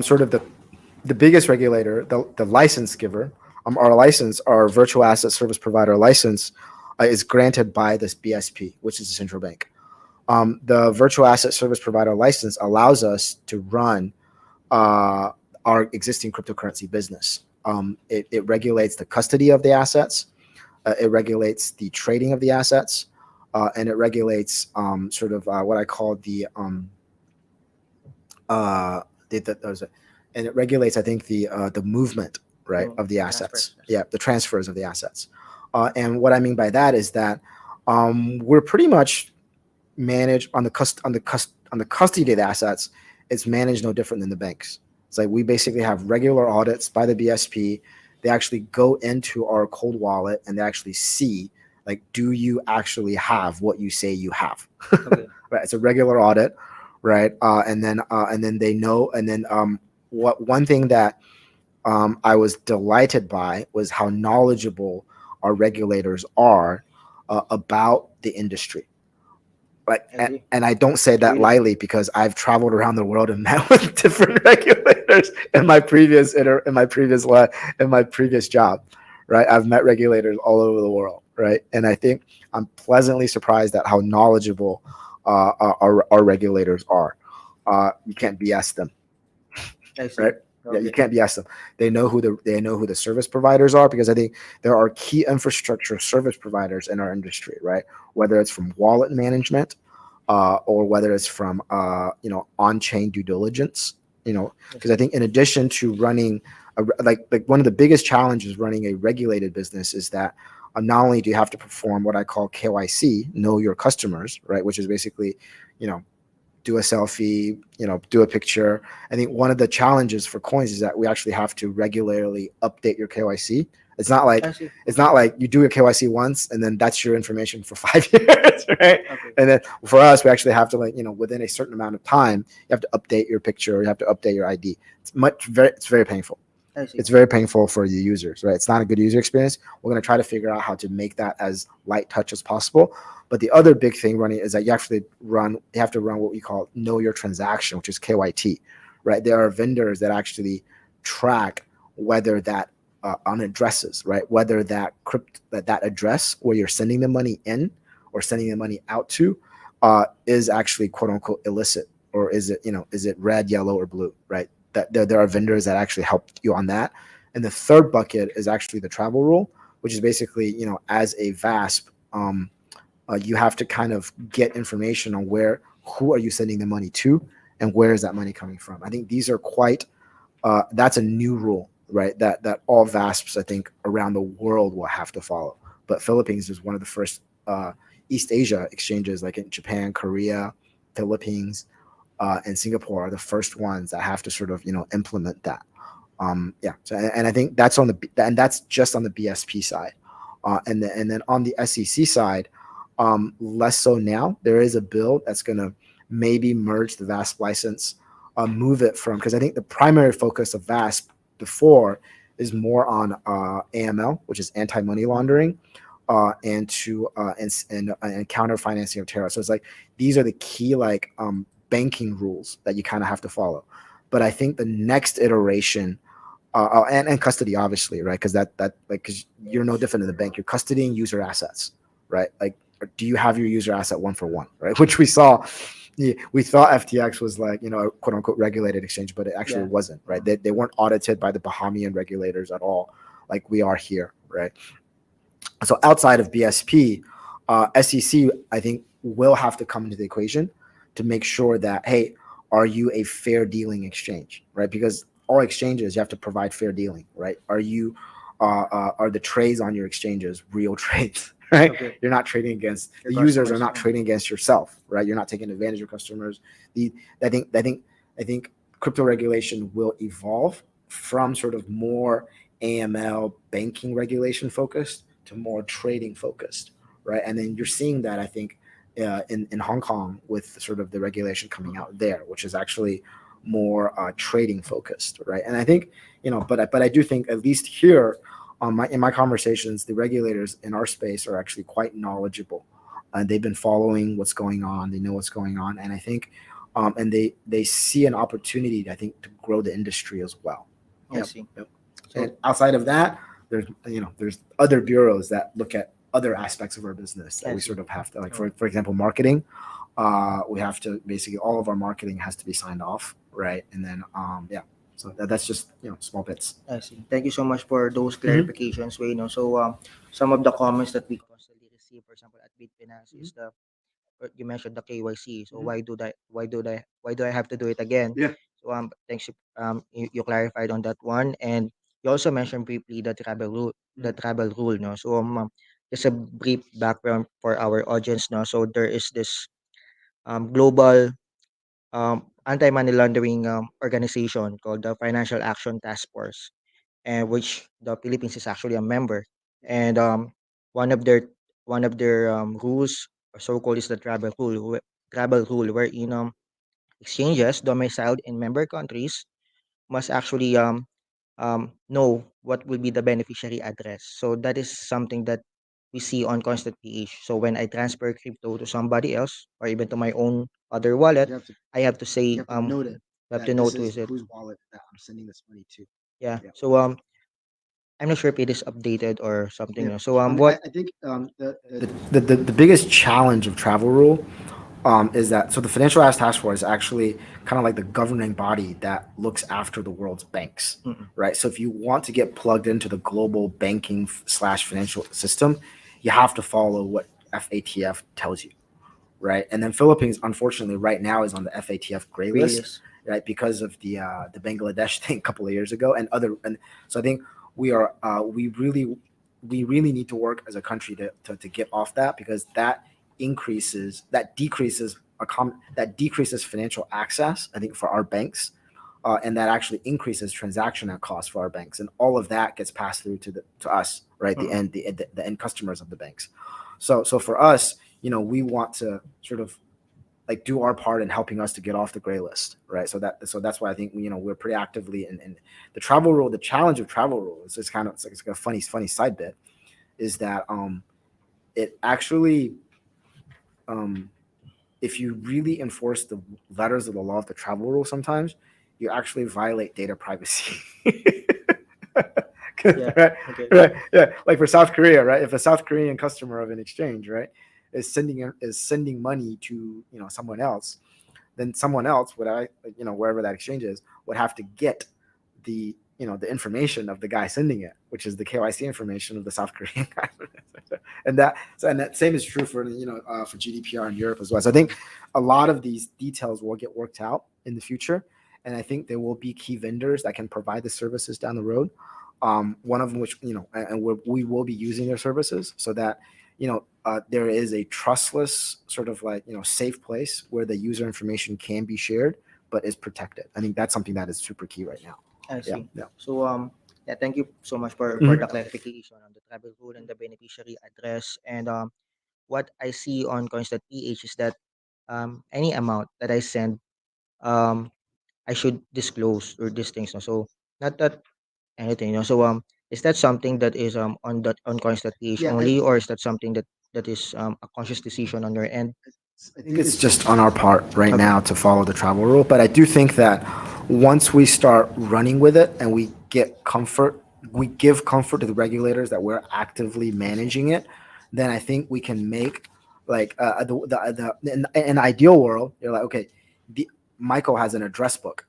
Sort of the biggest regulator, the license giver, our virtual asset service provider license, is granted by this BSP, which is the central bank. The virtual asset service provider license allows us to run uh, our existing cryptocurrency business. It regulates the custody of the assets, it regulates the trading of the assets, and it regulates sort of what I call and it regulates, I think, the movement, right, of the assets. Transfers, yes. Yeah, the transfers of the assets. And what I mean by that is that we're pretty much managed on the custody of the assets. It's managed no different than the banks. It's like we basically have regular audits by the BSP. They actually go into our cold wallet and they actually see, like, do you actually have what you say you have? Okay. Right. It's a regular audit, right? And then they know. And then what one thing that I was delighted by was how knowledgeable our regulators are about the industry. Like, I agree. and I don't say that Really? lightly because I've traveled around the world and met with different regulators in my previous in my previous job, right? I've met regulators all over the world, right? And I think I'm pleasantly surprised at how knowledgeable our regulators are. You can't BS them, I see. right? Yeah, you Okay. can't BS them. They know who the service providers are, because I think there are key infrastructure service providers in our industry, right? Whether it's from wallet management, or whether it's from on-chain due diligence, because I think in addition to running like one of the biggest challenges running a regulated business is that not only do you have to perform what I call KYC, know your customers, right, which is basically, do a selfie, do a picture. I think one of the challenges for coins is that we actually have to regularly update your KYC. It's not like I see. you do your KYC once and then that's your information for 5 years, right? Okay. And then for us, we actually have to, within a certain amount of time, you have to update your picture, you have to update your ID. It's very painful. I see. It's very painful for the users, right? It's not a good user experience. We're going to try to figure out how to make that as light touch as possible. But the other big thing running is that you have to run what we call know your transaction, which is KYT, right? There are vendors that actually track whether that on addresses, right? Whether that address where you're sending the money in or sending the money out to is actually quote unquote illicit, or is it red, yellow, or blue, right? That there are vendors that actually help you on that. And the third bucket is actually the travel rule, which is basically, as a VASP, you have to kind of get information on who are you sending the money to, and where is that money coming from. I think these are that's a new rule, right? That all VASPs, I think, around the world will have to follow. But Philippines is one of the first East Asia exchanges, like in Japan, Korea, Philippines, and Singapore are the first ones that have to sort of implement that. Yeah. So and I think that's just on the BSP side, and then on the SEC side, less so now. There is a bill that's going to maybe merge the VASP license, move it from, because I think the primary focus of VASP before is more on AML, which is anti-money laundering, and counter financing of terror. So it's like these are the key banking rules that you kind of have to follow. But I think the next iteration, and custody, obviously, right? Because because you're no different than the bank. You're custodying user assets, right? Like, do you have your user asset one for one, right? Which we saw. We thought FTX was like, a quote unquote regulated exchange, but it actually wasn't, right? They weren't audited by the Bahamian regulators at all, like we are here, right? So outside of BSP, SEC, I think, will have to come into the equation to make sure that, hey, are you a fair dealing exchange, right? Because all exchanges, you have to provide fair dealing, right? Are the trades on your exchanges real trades, right? Okay. You're not trading against Your the users, are customers, not trading against yourself, right? You're not taking advantage of customers. I think crypto regulation will evolve from sort of more AML banking regulation focused to more trading focused, right? And then you're seeing that, I think, in Hong Kong with sort of the regulation coming out there, which is actually more trading focused, right? And I think, but I do think, at least here, in my conversations, the regulators in our space are actually quite knowledgeable. They've been following what's going on. They know what's going on, and I think, and they see an opportunity, I think, to grow the industry as well. I see. Yep. So And outside of that, there's other bureaus that look at other aspects of our business that I we see. sort of have to, like, for example, marketing. We have to basically, all of our marketing has to be signed off, right? And then yeah, so that's just small bits. I see. Thank you so much for those Mhm. clarifications, Wei. No, so some of the comments that we constantly receive, for example, at BitPinas, is you mentioned the KYC. So Mhm. why do I have to do it again? Yeah. So thanks, you clarified on that one, and you also mentioned briefly the travel rule. The travel rule, no. So just a brief background for our audience, no. So there is this global anti-money laundering organization called the Financial Action Task Force, and which the Philippines is actually a member. And one of their rules, or so-called, is the travel rule, wherein exchanges domiciled in member countries must actually know what will be the beneficiary address. So that is something that we see on Coins.ph. So when I transfer crypto to somebody else, or even to my own other wallet, You have to I have to say note it, you have to that this note who is is it. whose wallet that I'm sending this money to. Yeah. Yeah. So I'm not sure if it is updated or something. Yeah. No. So I think the biggest challenge of travel rule is that, so the Financial Act Task Force is actually kind of like the governing body that looks after the world's banks, Mm-mm. right? So if you want to get plugged into the global banking slash financial system, you have to follow what FATF tells you, right? And then Philippines, unfortunately, right now is on the FATF gray Gray list, list. right, because of the Bangladesh thing a couple of years ago, and so I think we really need to work as a country to get off that, because that decreases financial access, I think, for our banks, and that actually increases transactional costs for our banks, and all of that gets passed through to us, right? The end customers of the banks. So for us, we want to sort of like do our part in helping us to get off the gray list, right? So that's why I think we're pretty actively in the travel rule. The challenge of travel rules is kind of it's like a funny side bit is that it actually if you really enforce the letters of the law of the travel rule, sometimes you actually violate data privacy. Yeah. Right, Okay. right, yeah. Like for South Korea, right? If a South Korean customer of an exchange, right, is sending money to someone else, then someone else would wherever that exchange is would have to get the information of the guy sending it, which is the KYC information of the South Korean guy. And that same is true for GDPR in Europe as well. So I think a lot of these details will get worked out in the future, and I think there will be key vendors that can provide the services down the road. One of them, which and we will be using their services, so that there is a trustless sort of like safe place where the user information can be shared but is protected. I think that's something that is super key right now. I Yeah, see. yeah. So yeah, thank you so much for Mhm. the clarification on the travel rule and the beneficiary address. And what I see on Coins.ph is that any amount that I send, um I should disclose or these things. No? So not that anything. So is that something that is on Coins.ph Yeah, only, or is that something that is a conscious decision on your end? I think it's just on our part right Okay. now to follow the travel rule. But I do think that once we start running with it and we give comfort to the regulators that we're actively managing it, then I think we can make like in an ideal world, you're like, okay, the, Michael has an address book,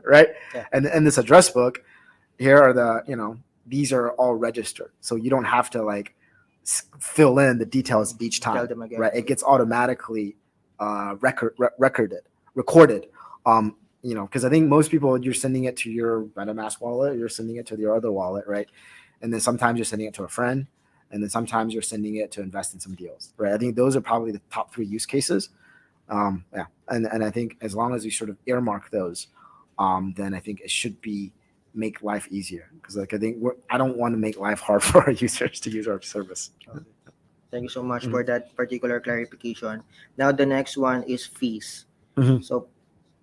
right? Yeah. And this address book, here are these are all registered, so you don't have to like fill in the details each Tell time, them again. right? It gets automatically recorded. Because I think most people, you're sending it to your MetaMask wallet, you're sending it to your other wallet, right? And then sometimes you're sending it to a friend, and then sometimes you're sending it to invest in some deals, right? I think those are probably the top three use cases. Yeah, and I think as long as we sort of earmark those, then I think it should be make life easier, because like I don't want to make life hard for our users to use our service. Okay. Thank you so much Mhm. for that particular clarification. Now the next one is fees. Mhm. So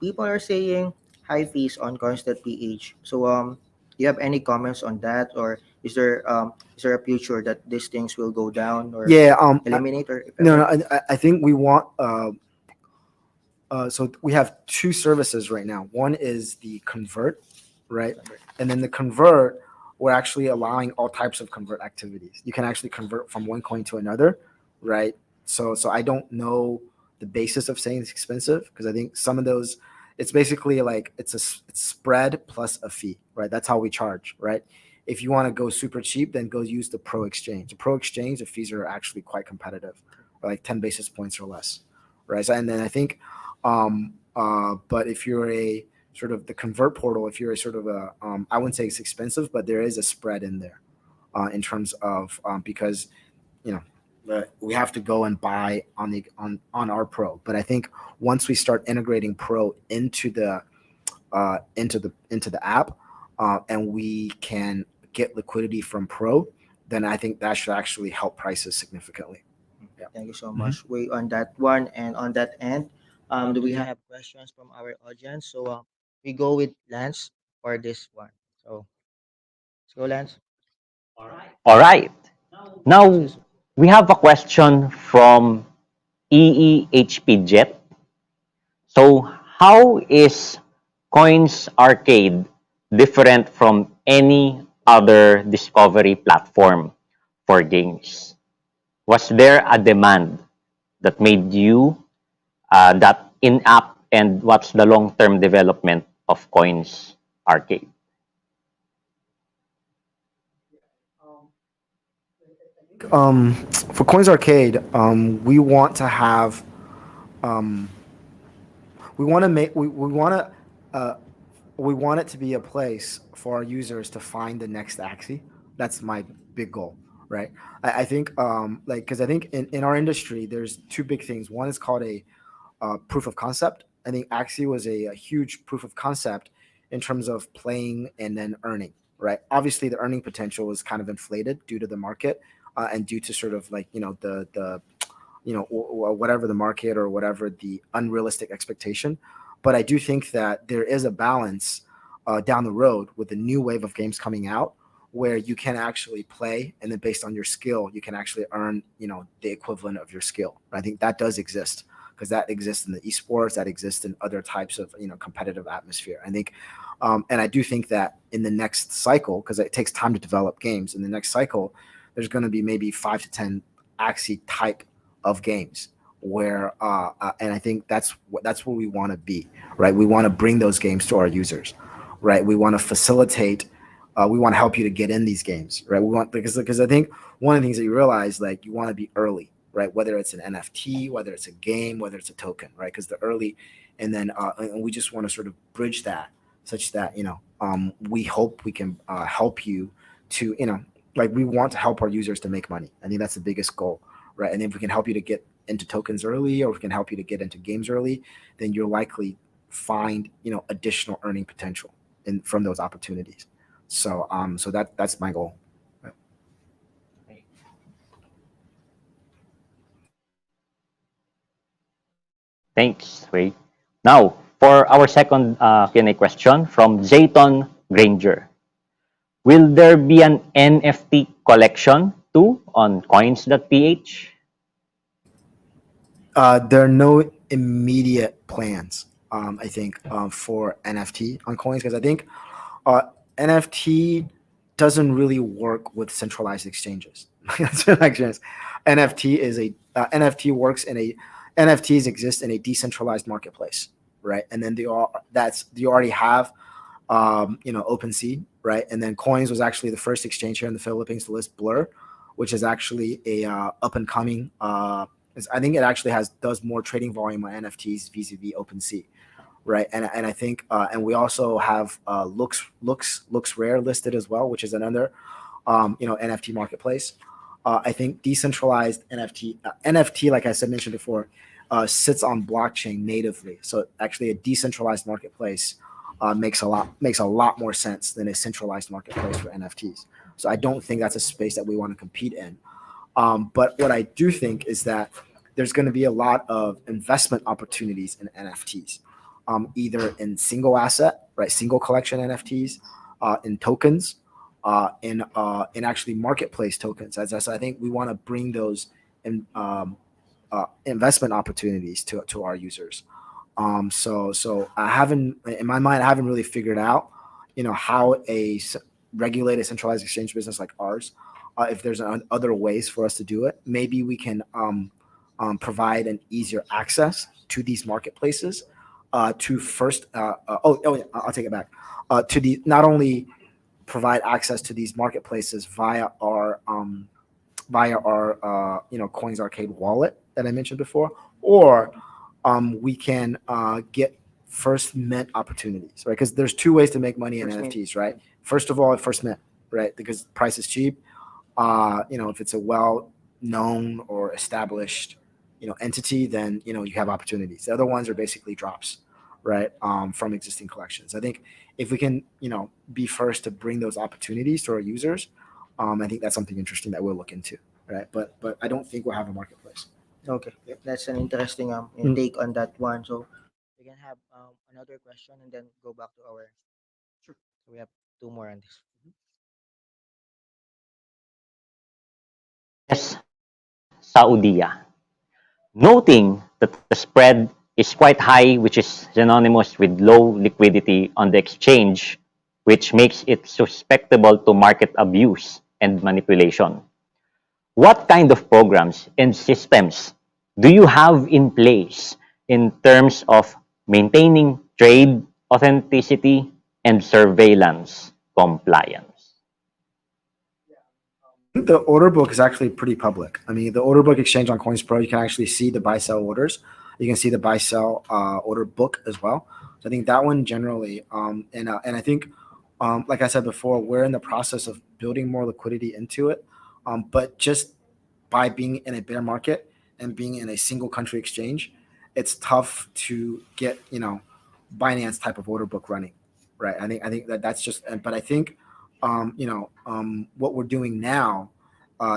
people are saying high fees on Coins.ph. So do you have any comments on that, or is there a future that these things will go down or Yeah. eliminate, or if No, ever? no. I think we want. So we have two services right now. One is the convert, right? And then the convert, we're actually allowing all types of convert activities. You can actually convert from one coin to another, right? So I don't know the basis of saying it's expensive, because I think some of those, it's basically like it's spread plus a fee, right? That's how we charge, right? If you want to go super cheap, then go use the Pro Exchange. The Pro Exchange, the fees are actually quite competitive, like 10 basis points or less, right? So, and then I think but if you're a sort of the convert portal, if you're a sort of I wouldn't say it's expensive, but there is a spread in there in terms of because you know we have to go and buy on our Pro. But I think once we start integrating Pro into the app, and we can get liquidity from Pro, then I think that should actually help prices significantly. Yeah. Thank you so Mhm. much. We on that one, and on that end, do we have questions from our audience? So we go with Lance for this one. So let's go, Lance. All right. Now, Says, we have a question from EEHP Jet. So, how is Coins Arcade different from any other discovery platform for games? Was there a demand that made you that in-app, and what's the long-term development of Coins Arcade? For Coins Arcade, we want to have um, we want to make we want it to be a place for our users to find the next Axie. That's my big goal, right? I think like because I think in our industry there's two big things. One is called a proof of concept. I think Axie was a huge proof of concept in terms of playing and then earning, right? Obviously, the earning potential is kind of inflated due to the market and due to sort of like or whatever the market or whatever the unrealistic expectation. But I do think that there is a balance down the road with the new wave of games coming out, where you can actually play, and then based on your skill, you can actually earn, the equivalent of your skill. I think that does exist, because that exists in the esports, that exists in other types of, competitive atmosphere. I think, and I do think that in the next cycle, because it takes time to develop games, in the next cycle, there's going to be maybe 5 to 10 Axie type of games where, and I think that's where we want to be, right? We want to bring those games to our users, right? We want to facilitate. We want to help you to get in these games, right? We want, because I think one of the things that you realize, like, you want to be early, right? Whether it's an NFT, whether it's a game, whether it's a token, right? Because the early, and then and we just want to sort of bridge that, such that we hope we can help you to, like, we want to help our users to make money. I think that's the biggest goal, right? And if we can help you to get into tokens early, or if we can help you to get into games early, then you'll likely find additional earning potential from those opportunities. So that's my goal. Thanks, Wei. Now, for our second Q&A question from Zayton Granger. Will there be an NFT collection too on Coins.ph? There are no immediate plans, I think, for NFT on Coins, because I think NFT doesn't really work with centralized exchanges. NFT works in a NFTs exist in a decentralized marketplace, right? And then you already have OpenSea, right? And then Coins was actually the first exchange here in the Philippines to list Blur, which is actually a up and coming. I think it actually does more trading volume on NFTs vis-a-vis OpenSea, right? And I think and we also have Looks Rare listed as well, which is another NFT marketplace. I think decentralized NFT, like I mentioned before, sits on blockchain natively. So actually, a decentralized marketplace makes a lot more sense than a centralized marketplace for NFTs. So I don't think that's a space that we want to compete in. But what I do think is that there's going to be a lot of investment opportunities in NFTs, either in single asset, right, single collection NFTs, in tokens, in actually marketplace tokens. As I said, I think we want to bring those investment opportunities to our users. So I haven't, in my mind, I haven't really figured out, how a regulated centralized exchange business like ours, if there's other ways for us to do it. Maybe we can provide an easier access to these marketplaces. To first, I'll take it back. To not only provide access to these marketplaces via our Coins Arcade wallet that I mentioned before, or we can get first mint opportunities, right? Because there's two ways to make money in NFTs, right? First of all, first mint, right? Because price is cheap. If it's a well-known or established, entity, then you have opportunities. The other ones are basically drops, right? From existing collections. I think if we can, be first to bring those opportunities to our users, I think that's something interesting that we'll look into, right? But I don't think we'll have a marketplace. Okay, that's an interesting take on that one. So we can have another question and then go back to our. Sure. So we have two more on this. Yes, Saudia. Noting that the spread is quite high, which is synonymous with low liquidity on the exchange, which makes it susceptible to market abuse and manipulation. What kind of programs and systems do you have in place in terms of maintaining trade authenticity and surveillance compliance? The order book is actually pretty public. I mean, the order book exchange on Coinsph, you can actually see the buy sell orders. You can see the buy sell order book as well. So I think that one generally, and I think, like I said before, we're in the process of building more liquidity into it. But just by being in a bear market and being in a single country exchange, it's tough to get Binance type of order book running, right? I think that's just. But I think what we're doing now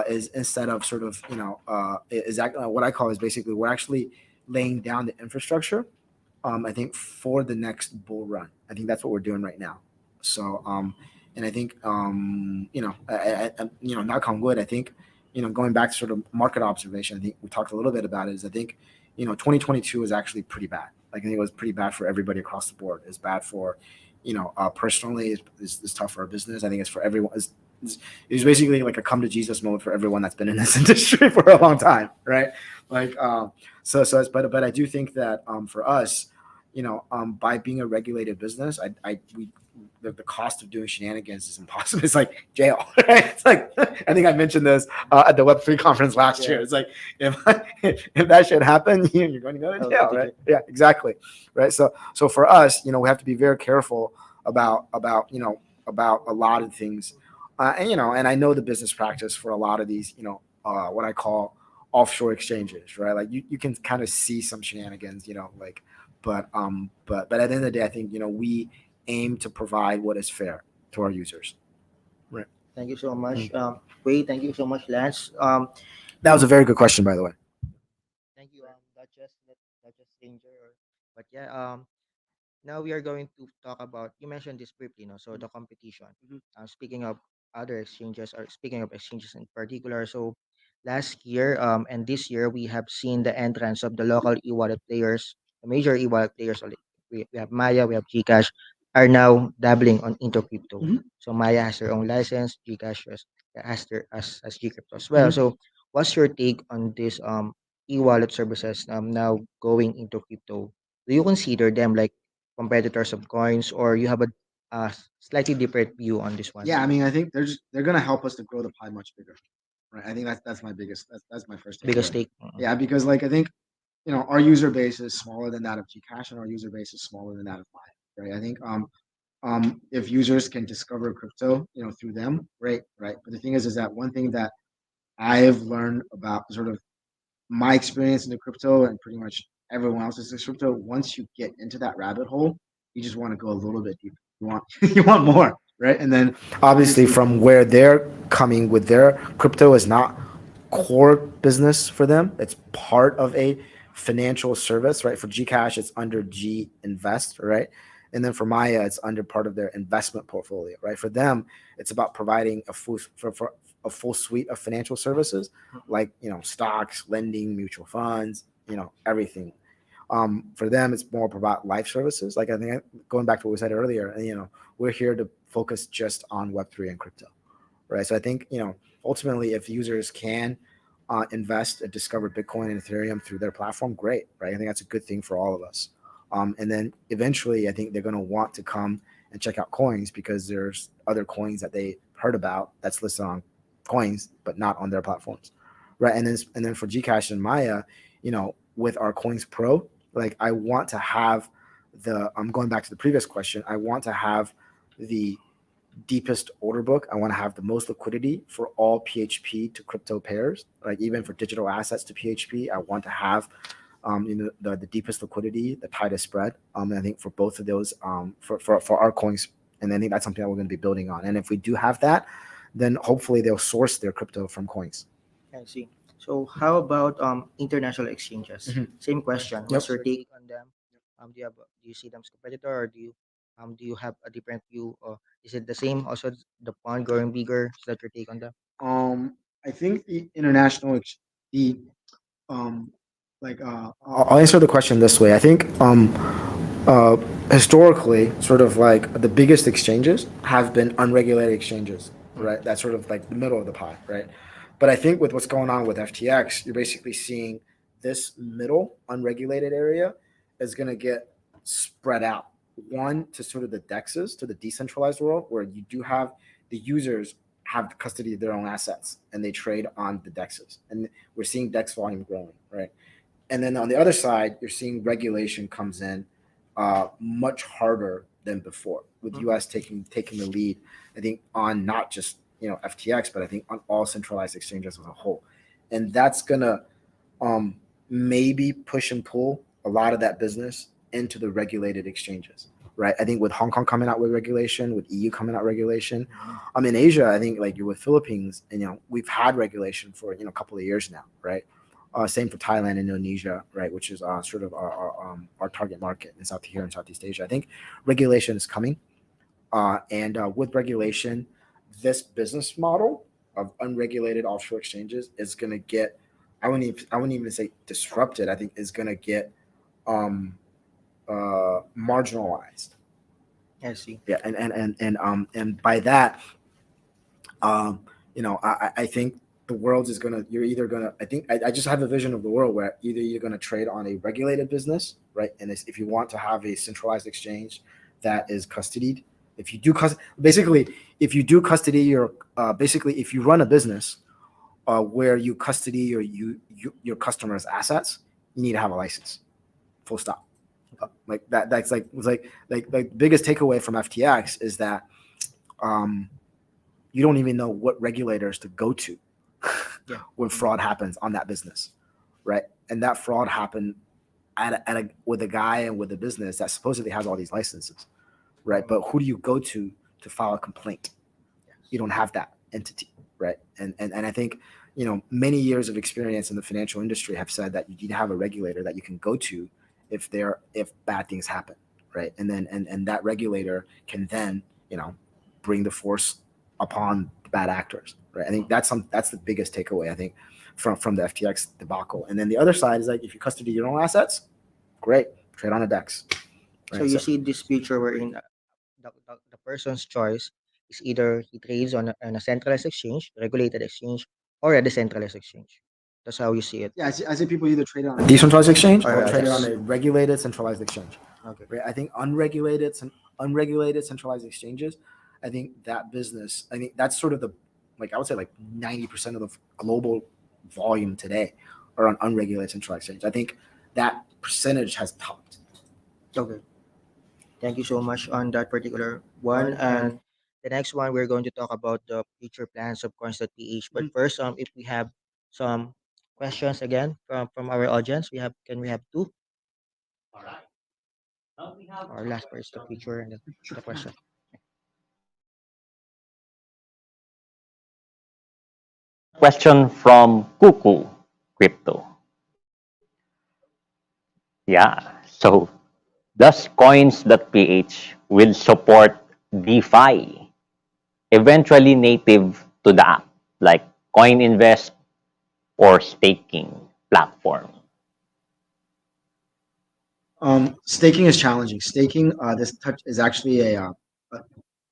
is instead of sort of what I call is basically we're actually laying down the infrastructure. I think for the next bull run. I think that's what we're doing right now. So and I think knock on wood. I think going back to sort of market observation. I think we talked a little bit about it. Is I think 2022 was actually pretty bad. Like I think it was pretty bad for everybody across the board. It's bad for personally. It's tough for our business. I think it's for everyone. It's basically like a come to Jesus moment for everyone that's been in this industry for a long time, right? Like but I do think that for us, by being a regulated business, the cost of doing shenanigans is impossible. It's like jail, right? It's like I think I mentioned this at the Web3 conference last year. It's like if that should happen, you're going to go to jail, right? Yeah, exactly, right. So for us, we have to be very careful about a lot of things, and I know the business practice for a lot of these, what I call offshore exchanges, right? Like you can kind of see some shenanigans, but at the end of the day, I think we aim to provide what is fair to our users. Right. Thank you so much, Wei. Thank you so much, Lance. That was a very good question, by the way. Thank you, Duchess Danger. But yeah, now we are going to talk about. You mentioned this briefly, so the competition. Speaking of other exchanges, or speaking of exchanges in particular, so last year and this year we have seen the entrance of the local e-wallet players, the major e-wallet players. We have Maya, we have Gcash, are now dabbling on into crypto. So Maya has their own license, Gcash has their as Gcrypto as well. So what's your take on this e-wallet services now going into crypto? Do you consider them like competitors of coins, or you have a slightly different view on this one? Yeah, I mean, I think they're gonna help us to grow the pie much bigger, right? I think that's my biggest that's my first Biggest takeaway. take. Yeah, because like I think our user base is smaller than that of Gcash, and our user base is smaller than that of Maya, right? I think if users can discover crypto, through them, great, right? But the thing is that one thing that I've learned about sort of my experience in the crypto and pretty much everyone else's in crypto, once you get into that rabbit hole, you just want to go a little bit deeper. You want you want more, right? And then obviously from where they're coming with their crypto is not core business for them. It's part of a financial service, right? For Gcash, it's under G Invest, right? And then for Maya, it's under part of their investment portfolio, right? For them, it's about providing for a full suite of financial services, like stocks, lending, mutual funds, everything. For them, it's more about life services. Like I think going back to what we said earlier, we're here to focus just on Web3 and crypto, right? So I think ultimately, if users can invest and discover Bitcoin and Ethereum through their platform, great, right? I think that's a good thing for all of us. And then eventually, I think they're going to want to come and check out Coins because there's other coins that they heard about that's listed on Coins, but not on their platforms, right? And then for Gcash and Maya, with our Coins Pro, like I want to have I'm going back to the previous question. I want to have the deepest order book. I want to have the most liquidity for all PHP to crypto pairs, like even for digital assets to PHP. I want to have the deepest liquidity, the tightest spread. And I think for both of those, for our coins, and I think that's something that we're going to be building on. And if we do have that, then hopefully they'll source their crypto from Coins. I see. So how about international exchanges? Same question. What's your take on them? Do you see them as competitor, or do you have a different view, or is it the same? Also, the pond growing bigger. Is that your take on them? I think the international the I'll answer the question this way. I think historically, sort of like the biggest exchanges have been unregulated exchanges, right? That's sort of like the middle of the pie, right? But I think with what's going on with FTX, you're basically seeing this middle unregulated area is going to get spread out. One, to sort of the DEXs, to the decentralized world, where you do have the users have the custody of their own assets and they trade on the DEXs. And we're seeing DEX volume growing, right? And then on the other side, you're seeing regulation comes in much harder than before, with US taking the lead, I think, on not just FTX, but I think on all centralized exchanges as a whole. And that's gonna maybe push and pull a lot of that business into the regulated exchanges. right? I think with Hong Kong coming out with regulation, with EU coming out regulation, in Asia, I think like you're with Philippines, and we've had regulation for a couple of years now, right? Same for Thailand and Indonesia, right? Which is sort of our target market here in Southeast Asia. I think regulation is coming, and with regulation, this business model of unregulated offshore exchanges is going to get, I wouldn't even say disrupted. I think is going to get marginalized. I see. Yeah, and by that, I think the world is gonna. You're either gonna. I just have a vision of the world where either you're gonna trade on a regulated business, right? And if you want to have a centralized exchange that is custodied, if you do basically, if you do custody your basically, if you run a business where you custody your customers' assets, you need to have a license. Full stop. Like that. That's like the biggest takeaway from FTX is that you don't even know what regulators to go to when fraud happens on that business, right? And that fraud happened with a guy and with a business that supposedly has all these licenses, right? But who do you go to file a complaint? You don't have that entity, right? And I think many years of experience in the financial industry have said that you need to have a regulator that you can go to if bad things happen, right? And then and that regulator can then bring the force upon the bad actors, right? I think that's the biggest takeaway, I think, from the FTX debacle. And then the other side is like, if you custody your own assets, great, trade on a DEX. Right? So you see this future wherein the person's choice is either he trades on a centralized exchange, regulated exchange, or a decentralized exchange. That's how you see it. Yeah, I see people either trade it on a decentralized exchange or trade it yes. on a regulated centralized exchange. Okay. Right? I think unregulated centralized exchanges, I think that business, I think that's sort of I would say 90% of the global volume today are on unregulated centralized exchange. I think that percentage has topped. Okay. Thank you so much on that particular one. And the next one, we're going to talk about the future plans of Coins.ph. But first, if we have some questions again from our audience, can we have two? Our last part is the future and the question. Question from Kuku Crypto. Yeah. So, does Coins.ph will support DeFi, eventually native to the app, like Coininvest or staking platform? Staking is challenging. Staking, this touch is actually a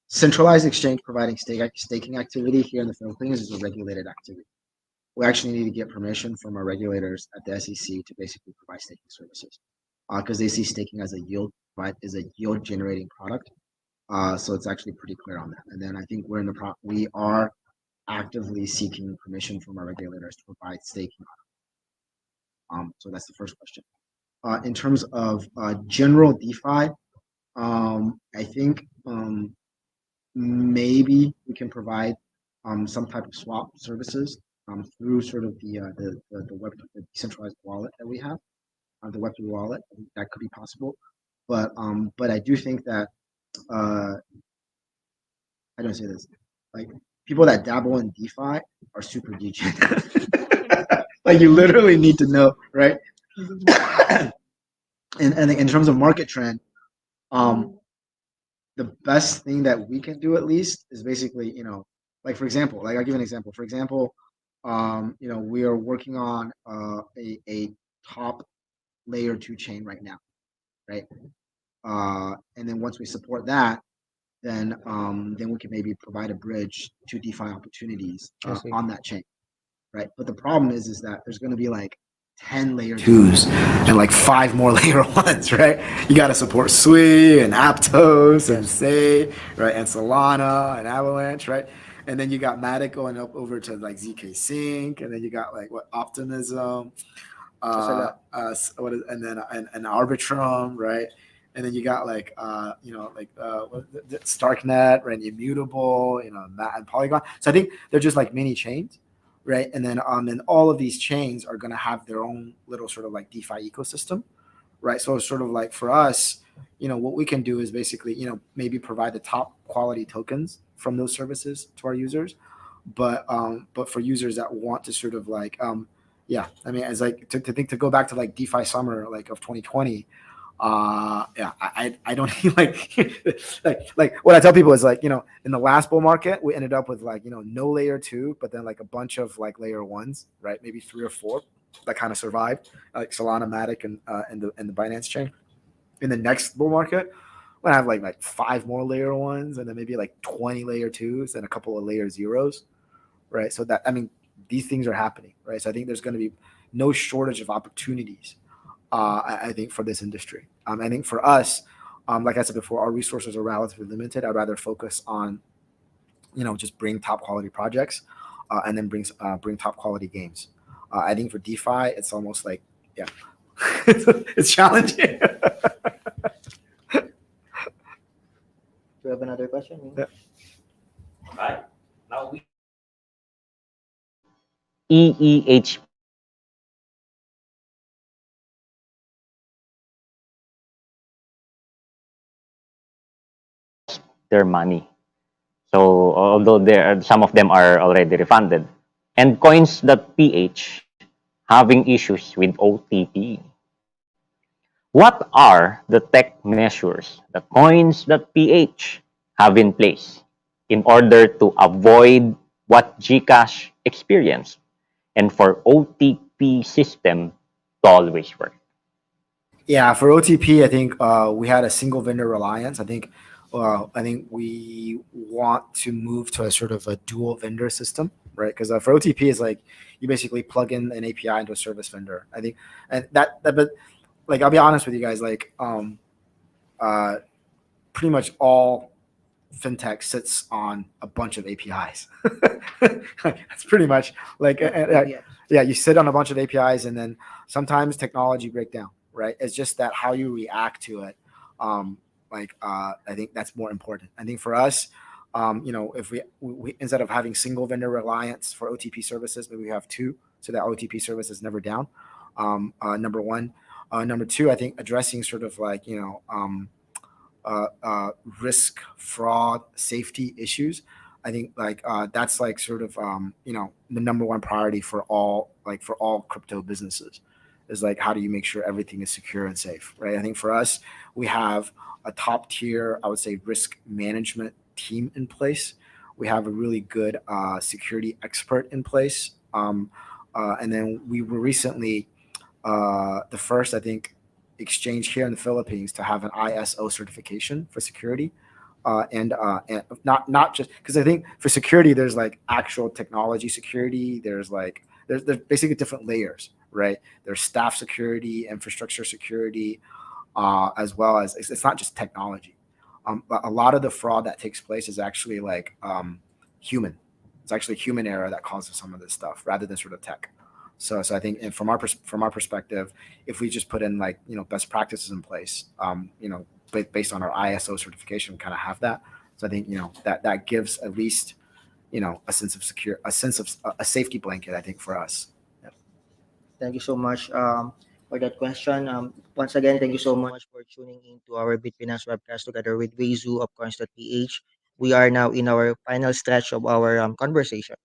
centralized exchange providing staking activity here in the Philippines is a regulated activity. We actually need to get permission from our regulators at the SEC to basically provide staking services, because they see staking as a yield generating product. So it's actually pretty clear on that. And then I think we are actively seeking permission from our regulators to provide staking. So that's the first question. In terms of general DeFi, I think maybe we can provide some type of swap services through sort of the decentralized wallet that we have, the Web3 wallet. I think that could be possible, but I do think that I don't say this, like, people that dabble in DeFi are super degen. Like, you literally need to know, right? And in terms of market trend, the best thing that we can do, at least, is basically, like, for example, like, I'll give an example. For example, we are working on a top layer 2 chain right now, right? And then once we support that, then we can maybe provide a bridge to DeFi opportunities on that chain, right? But the problem is that there's going to be like 10 layer 2s and like 5 more layer 1s, right? You got to support Sui and Aptos and Say, right? And Solana and Avalanche, right? And then you got Matic going up over to like ZK Sync, and then you got like Optimism, and then an Arbitrum, right? And then you got like Starknet, right? Immutable, and Polygon. So I think they're just like mini chains, right? And then and all of these chains are going to have their own little sort of like DeFi ecosystem, right? So it's sort of like, for us, what we can do is basically, maybe provide the top quality tokens from those services to our users. But for users that want to sort of like, yeah, I mean, as like to go back to like DeFi summer like of 2020. Yeah, I don't like like what I tell people is like, in the last bull market we ended up with like, no layer two, but then like a bunch of like layer ones, right? Maybe 3 or 4 that kind of survived, like Solana, Matic, and the Binance chain. In the next bull market, we're gonna have like 5 more layer ones, and then maybe like 20 layer twos and a couple of layer zeros, right? So that, I mean, these things are happening, right? So I think there's going to be no shortage of opportunities. I think for this industry, I think for us, like I said before, our resources are relatively limited. I'd rather focus on, just bring top quality projects, and then bring top quality games. I think for DeFi, it's almost like, yeah, it's challenging. Do you have another question? Yeah. Right. Now we EEH their money. So although some of them are already refunded, and Coins.ph having issues with OTP. What are the tech measures that Coins.ph have in place in order to avoid what Gcash experienced and for OTP system to always work? Yeah, for OTP, I think we had a single vendor reliance. I think we want to move to a sort of a dual vendor system, right? Because for OTP, is like you basically plug in an API into a service vendor. I think, and but like I'll be honest with you guys, like pretty much all fintech sits on a bunch of APIs. That's pretty much like yeah, you sit on a bunch of APIs, and then sometimes technology break down, right? It's just that how you react to it. I think that's more important. I think for us, if we instead of having single vendor reliance for OTP services, maybe we have 2, so that OTP service is never down. Number one. Number two, I think addressing sort of like, risk, fraud, safety issues. I think like that's like sort of the number one priority for all crypto businesses, is like how do you make sure everything is secure and safe, right? I think for us, we have a top tier, I would say, risk management team in place. We have a really good security expert in place, and then we were recently the first, I think, exchange here in the Philippines to have an ISO certification for security, and not just because I think for security there's like actual technology security. There's basically different layers, right? There's staff security, infrastructure security, as well as it's not just technology. But a lot of the fraud that takes place is actually like human. It's actually human error that causes some of this stuff rather than sort of tech. So I think, and from our perspective, if we just put in like best practices in place, based on our ISO certification, we kind of have that. So I think that gives at least a sense of a safety blanket, I think, for us. Yeah. Thank you so much for that question. Once again, thank you so much for tuning in to our BitPinas webcast together with Wei Zhou of Coins.ph. We are now in our final stretch of our conversation.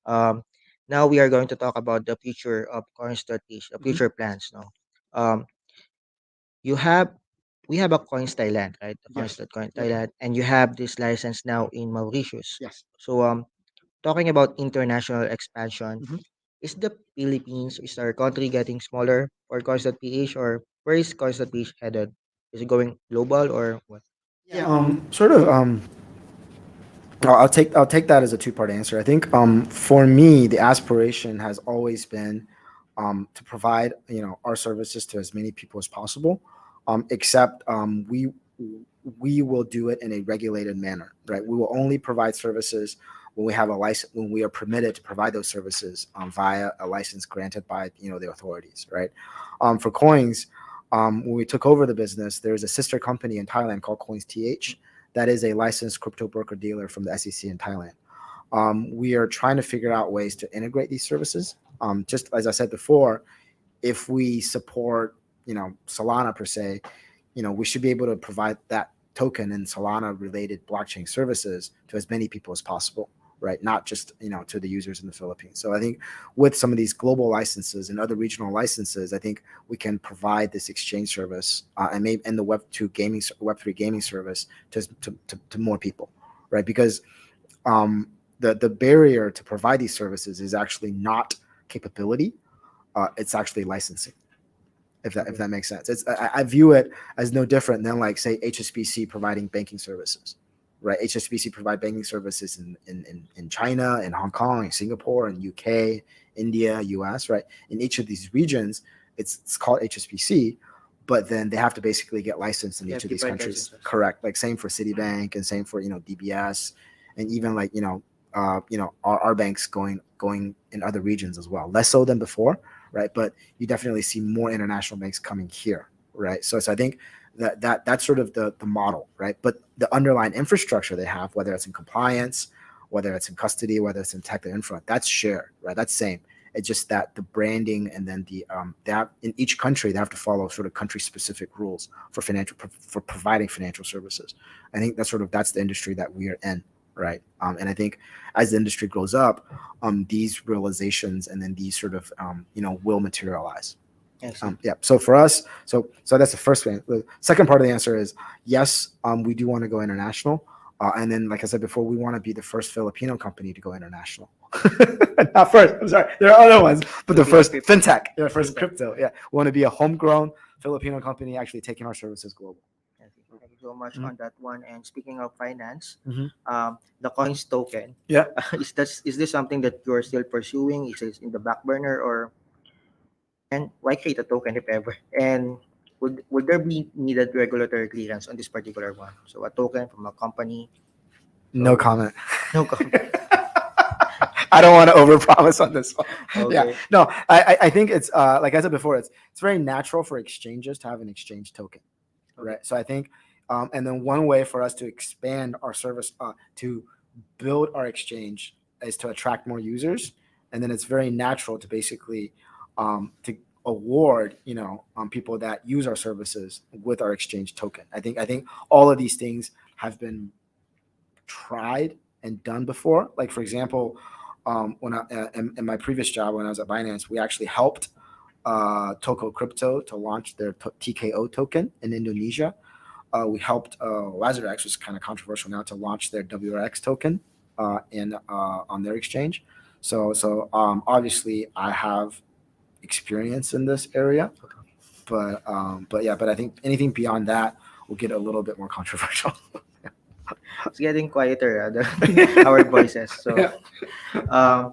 Um, Now we are going to talk about the future of Coins.ph, the future plans. Now, um, you have we have a Coins Thailand, right? The Yes. Coins.coin Yeah. Thailand, and you have this license now in Mauritius. Yes. So, talking about international expansion, Mhm. is the Philippines, is our country getting smaller for Coins.ph, or where is Coins.ph headed? Is it going global or what? Yeah. Sort of. I'll take that as a two-part answer. I think for me, the aspiration has always been to provide our services to as many people as possible, except we will do it in a regulated manner, right? We will only provide services when we have a license, when we are permitted to provide those services via a license granted by the authorities, right? For Coins, when we took over the business, there's a sister company in Thailand called Coins.ph that is a licensed crypto broker dealer from the SEC in Thailand. We are trying to figure out ways to integrate these services. Just as I said before, if we support Solana per se, we should be able to provide that token and Solana related blockchain services to as many people as possible, right? Not just, to the users in the Philippines. So I think with some of these global licenses and other regional licenses, I think we can provide this exchange service and the Web3 gaming service to more people, right? Because the barrier to provide these services is actually not capability, it's actually licensing. If that makes sense. I view it as no different than, like, say, HSBC providing banking services, right? HSBC provide banking services in China, in Hong Kong, in Singapore, in UK, India, US, right? In each of these regions, it's called HSBC, but then they have to basically get licensed in each of these countries. Correct. Like same for Citibank and same for DBS, and even like our banks going in other regions as well. Less so than before, right? But you definitely see more international banks coming here, right? So I think that's sort of the model, right? But the underlying infrastructure they have, whether it's in compliance, whether it's in custody, whether it's in tech and infra, that's shared, right? That's same. It's just that the branding and then they have, in each country, they have to follow sort of country specific rules for providing financial services. I think that's the industry that we are in, right? And I think as the industry grows up, these realizations and then these sort of will materialize. Yeah. So for us, so that's the first thing. The second part of the answer is yes. We do want to go international, and then, like I said before, we want to be the first Filipino company to go international. Not first. I'm sorry. There are other ones, but the first fintech, the first crypto. Yeah, we want to be a homegrown Filipino company actually taking our services global. Thank you so much on that one. And speaking of finance, Mhm. the Coins token. Yeah. Is this something that you're still pursuing? Is it in the back burner, or and why create a token if ever? And would there be needed regulatory clearance on this particular one? So a token from a company. No comment. No comment. I don't want to overpromise on this one. Okay. Yeah, no, I think it's like I said before, it's very natural for exchanges to have an exchange token, right? So I think, and then one way for us to expand our service, to build our exchange, is to attract more users, and then it's very natural to basically to award people that use our services with our exchange token. I think all of these things have been tried and done before. Like, for example, when in my previous job when I was at Binance, we actually helped Toko Crypto to launch their TKO token in Indonesia. We helped Lazarus, which is kind of controversial now, to launch their WRX token on their exchange. So obviously I have experience in this area, but I think anything beyond that will get a little bit more controversial. It's getting quieter, our voices. So, I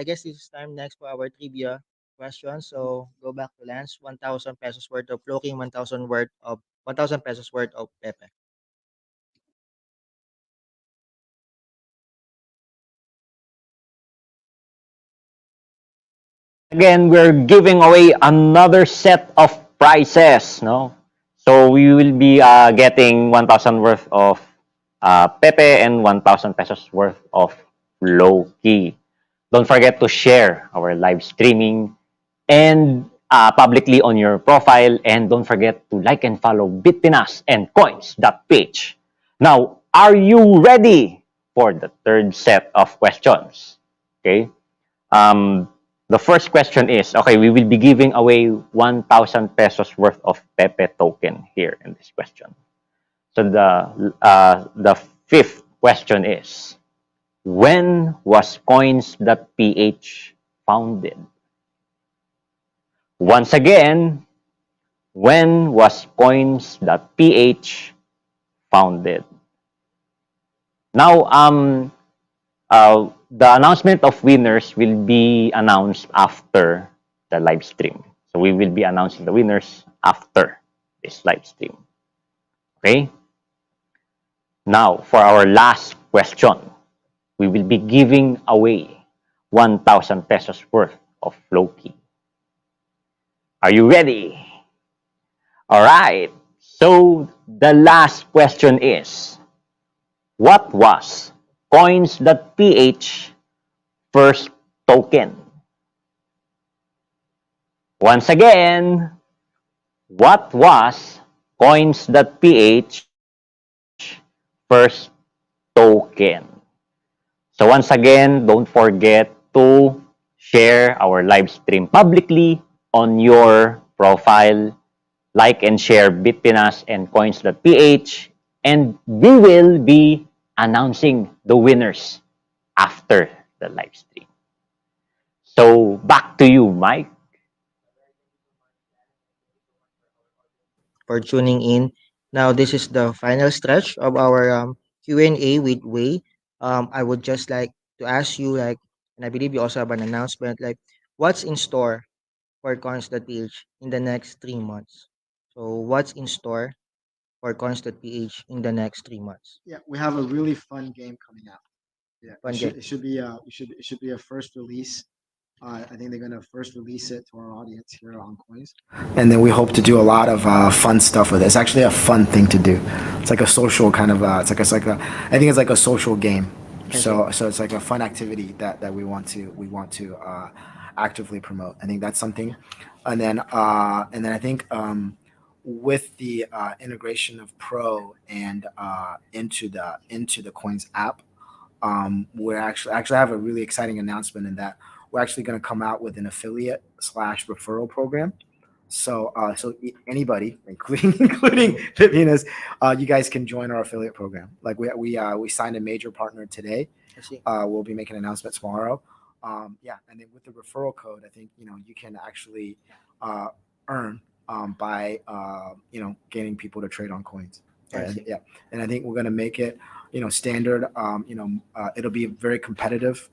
guess it's time next for our trivia question. So go back to Lance. 1,000 pesos worth of floating, 1,000 pesos worth of Pepe. Again, we're giving away another set of prizes, no? So we will be getting 1,000 worth of Pepe and 1,000 pesos worth of Loki. Don't forget to share our live streaming and publicly on your profile, and don't forget to like and follow BitPinas and Coins.ph. Now, are you ready for the third set of questions? Okay. The first question is, okay, we will be giving away 1,000 pesos worth of Pepe token here in this question. So the fifth question is, when was Coins.ph founded? Once again, when was Coins.ph founded? Now, the announcement of winners will be announced after the live stream. So we will be announcing the winners after this live stream. Okay? Now, for our last question, we will be giving away 1,000 pesos worth of Loki. Are you ready? All right. So the last question is, what was Coins.ph first token? Once again, what was Coins.ph first token. So once again, don't forget to share our live stream publicly on your profile. Like and share BitPinas and Coins.ph, and we will be announcing the winners after the live stream. So back to you, Mike. for tuning in. Now, this is the final stretch of our Q&A with Wei. I would just like to ask you, like, and I believe you also have an announcement, like, what's in store for Coins.ph in the next 3 months? So, what's in store for Coins.ph in the next 3 months? Yeah, we have a really fun game coming out. Yeah, Fun game. it should be it should be a first release. I think they're gonna first release it to our audience here on Coins, and then we hope to do a lot of fun stuff with it. It's actually a fun thing to do. It's like a social kind of. It's like a. I think it's like a social game. So it's like a fun activity that we want to actively promote. I think that's something, and then I think with the integration of Pro and into the Coins app, we're actually have a really exciting announcement in that we're actually going to come out with an affiliate slash referral program. So anybody, including BitPinas, you guys can join our affiliate program. Like we signed a major partner today. I see. We'll be making an announcement tomorrow. Yeah, and then with the referral code, I think you can actually earn by getting people to trade on coins. I Right? see. Yeah, and I think we're gonna make it standard. It'll be a very competitive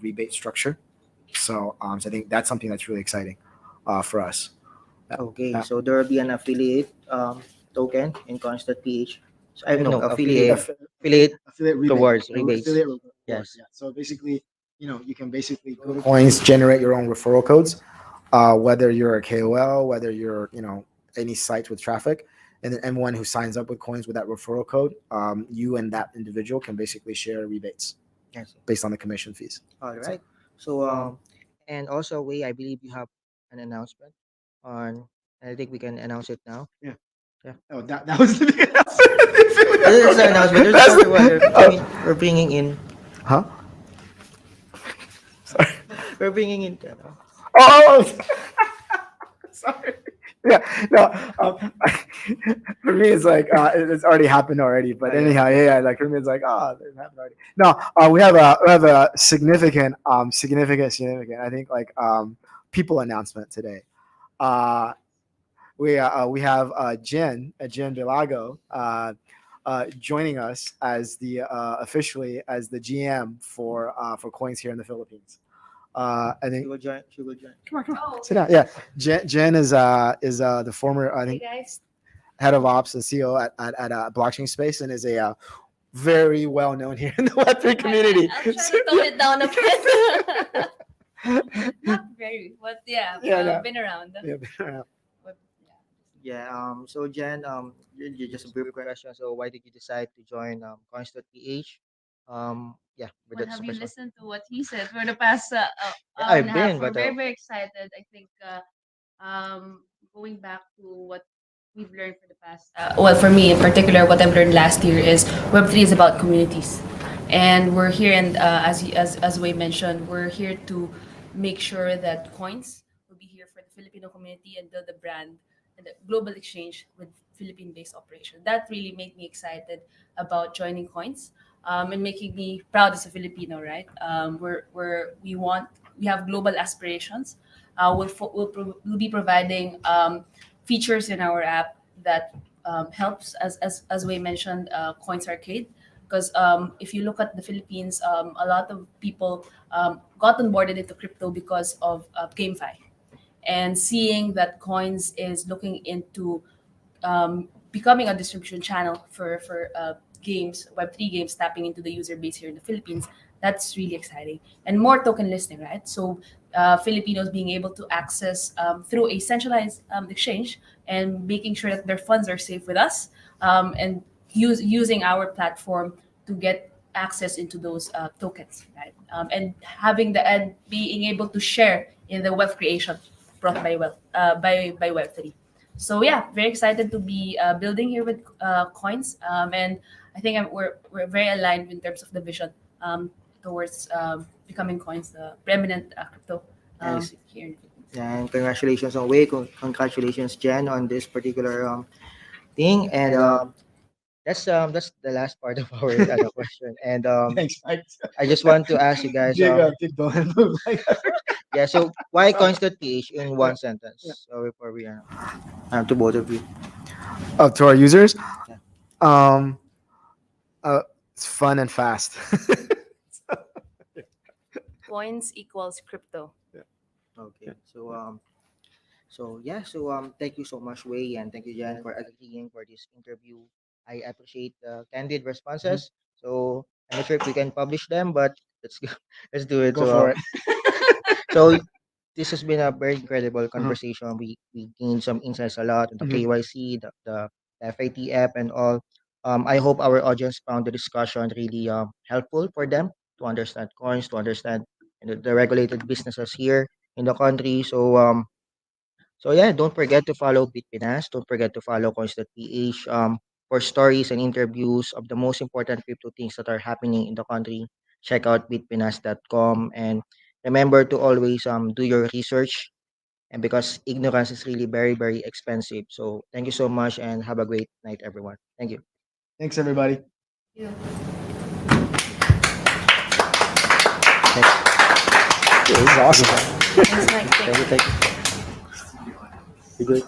rebate structure. So I think that's something that's really exciting for us. Okay, Yeah. so there will be an affiliate token in Coins.ph. So, I know affiliate Affiliate rebate. towards rebates. Affiliate rewards, Yes. yeah. So basically, you can basically go to Coins, generate your own referral codes, whether you're a KOL, whether you're any site with traffic, and then everyone who signs up with Coins with that referral code, you and that individual can basically share rebates I see. based on the commission fees. All right. So and also Wei, I believe you have an announcement on. I think we can announce it now. Yeah. Yeah. Oh, that was the big There's an announcement. There's That's another one. We're bringing in. Huh? Sorry. We're bringing in. Oh, sorry. Yeah, no. For me, it's like it's already happened already. But anyhow, yeah. Like for me, it's like it happened already. No, we have a significant. I think like people announcement today. Uh, we have Jen Bilago joining us as the officially as the GM for Coins here in the Philippines. I think She will join. She will join. Come on. Sit down. Yeah, Jen is the former I think head of ops and CEO at blockchain space and is a very well known here in the Web3 community. I'll try to tone it down a bit. Not very, but been around. Yeah. But, Yeah. So Jen, just a brief question. So why did you decide to join Coins.ph? Yeah. With Well, that have you special. listened to what he said for the past hour I've and a half? been, We're but very, very excited. I think going back to what we've learned for the past. Well, for me in particular, what I've learned last year is Web3 is about communities, and we're here. And as Wei mentioned, we're here to make sure that Coins will be here for the Filipino community and build a brand and a global exchange with Philippine-based operation. That really made me excited about joining Coins, and making me proud as a Filipino. Right? We have global aspirations. We'll be providing features in our app that helps, as we mentioned, Coins Arcade. Because if you look at the Philippines, a lot of people got onboarded into crypto because of GameFi, and seeing that Coins is looking into becoming a distribution channel for games, Web3 games, tapping into the user base here in the Philippines. That's really exciting. And more token listing, right? So Filipinos being able to access through a centralized exchange and making sure that their funds are safe with us, and using our platform to get access into those tokens, right? And being able to share in the wealth creation brought by Web3. So yeah, very excited to be building here with Coins, and I think we're very aligned in terms of the vision towards becoming Coins the preeminent crypto Yes. here in the Philippines. And congratulations on Wei. Congratulations, Jen, on this particular thing. And that's the last part of our other question. And Thanks, Mike. I just want to ask you guys. Big don't move like that. Yeah. So why Coins.ph in one sentence? So before we to both of you. To our users, Yeah. um, it's fun and fast. Coins equals crypto. Okay. So thank you so much, Wei, and thank you, Jen, for agreeing for this interview. I appreciate the candid responses. So I'm not sure if we can publish them, but let's go, let's do it. Go for it. So this has been a very incredible conversation. We gained some insights a lot on the Mhm. KYC, the FATF, and all. I hope our audience found the discussion really helpful for them to understand coins, to understand the regulated businesses here in the country. So yeah, don't forget to follow BitPinas. Don't forget to follow Coins.ph for stories and interviews of the most important crypto things that are happening in the country. Check out bitpinas.com and remember to always do your research, and because ignorance is really very very expensive. So thank you so much and have a great night, everyone. Thank you. Thanks, everybody. Yeah. This is awesome. Thanks, Mike. Thank you. Thank you. You good?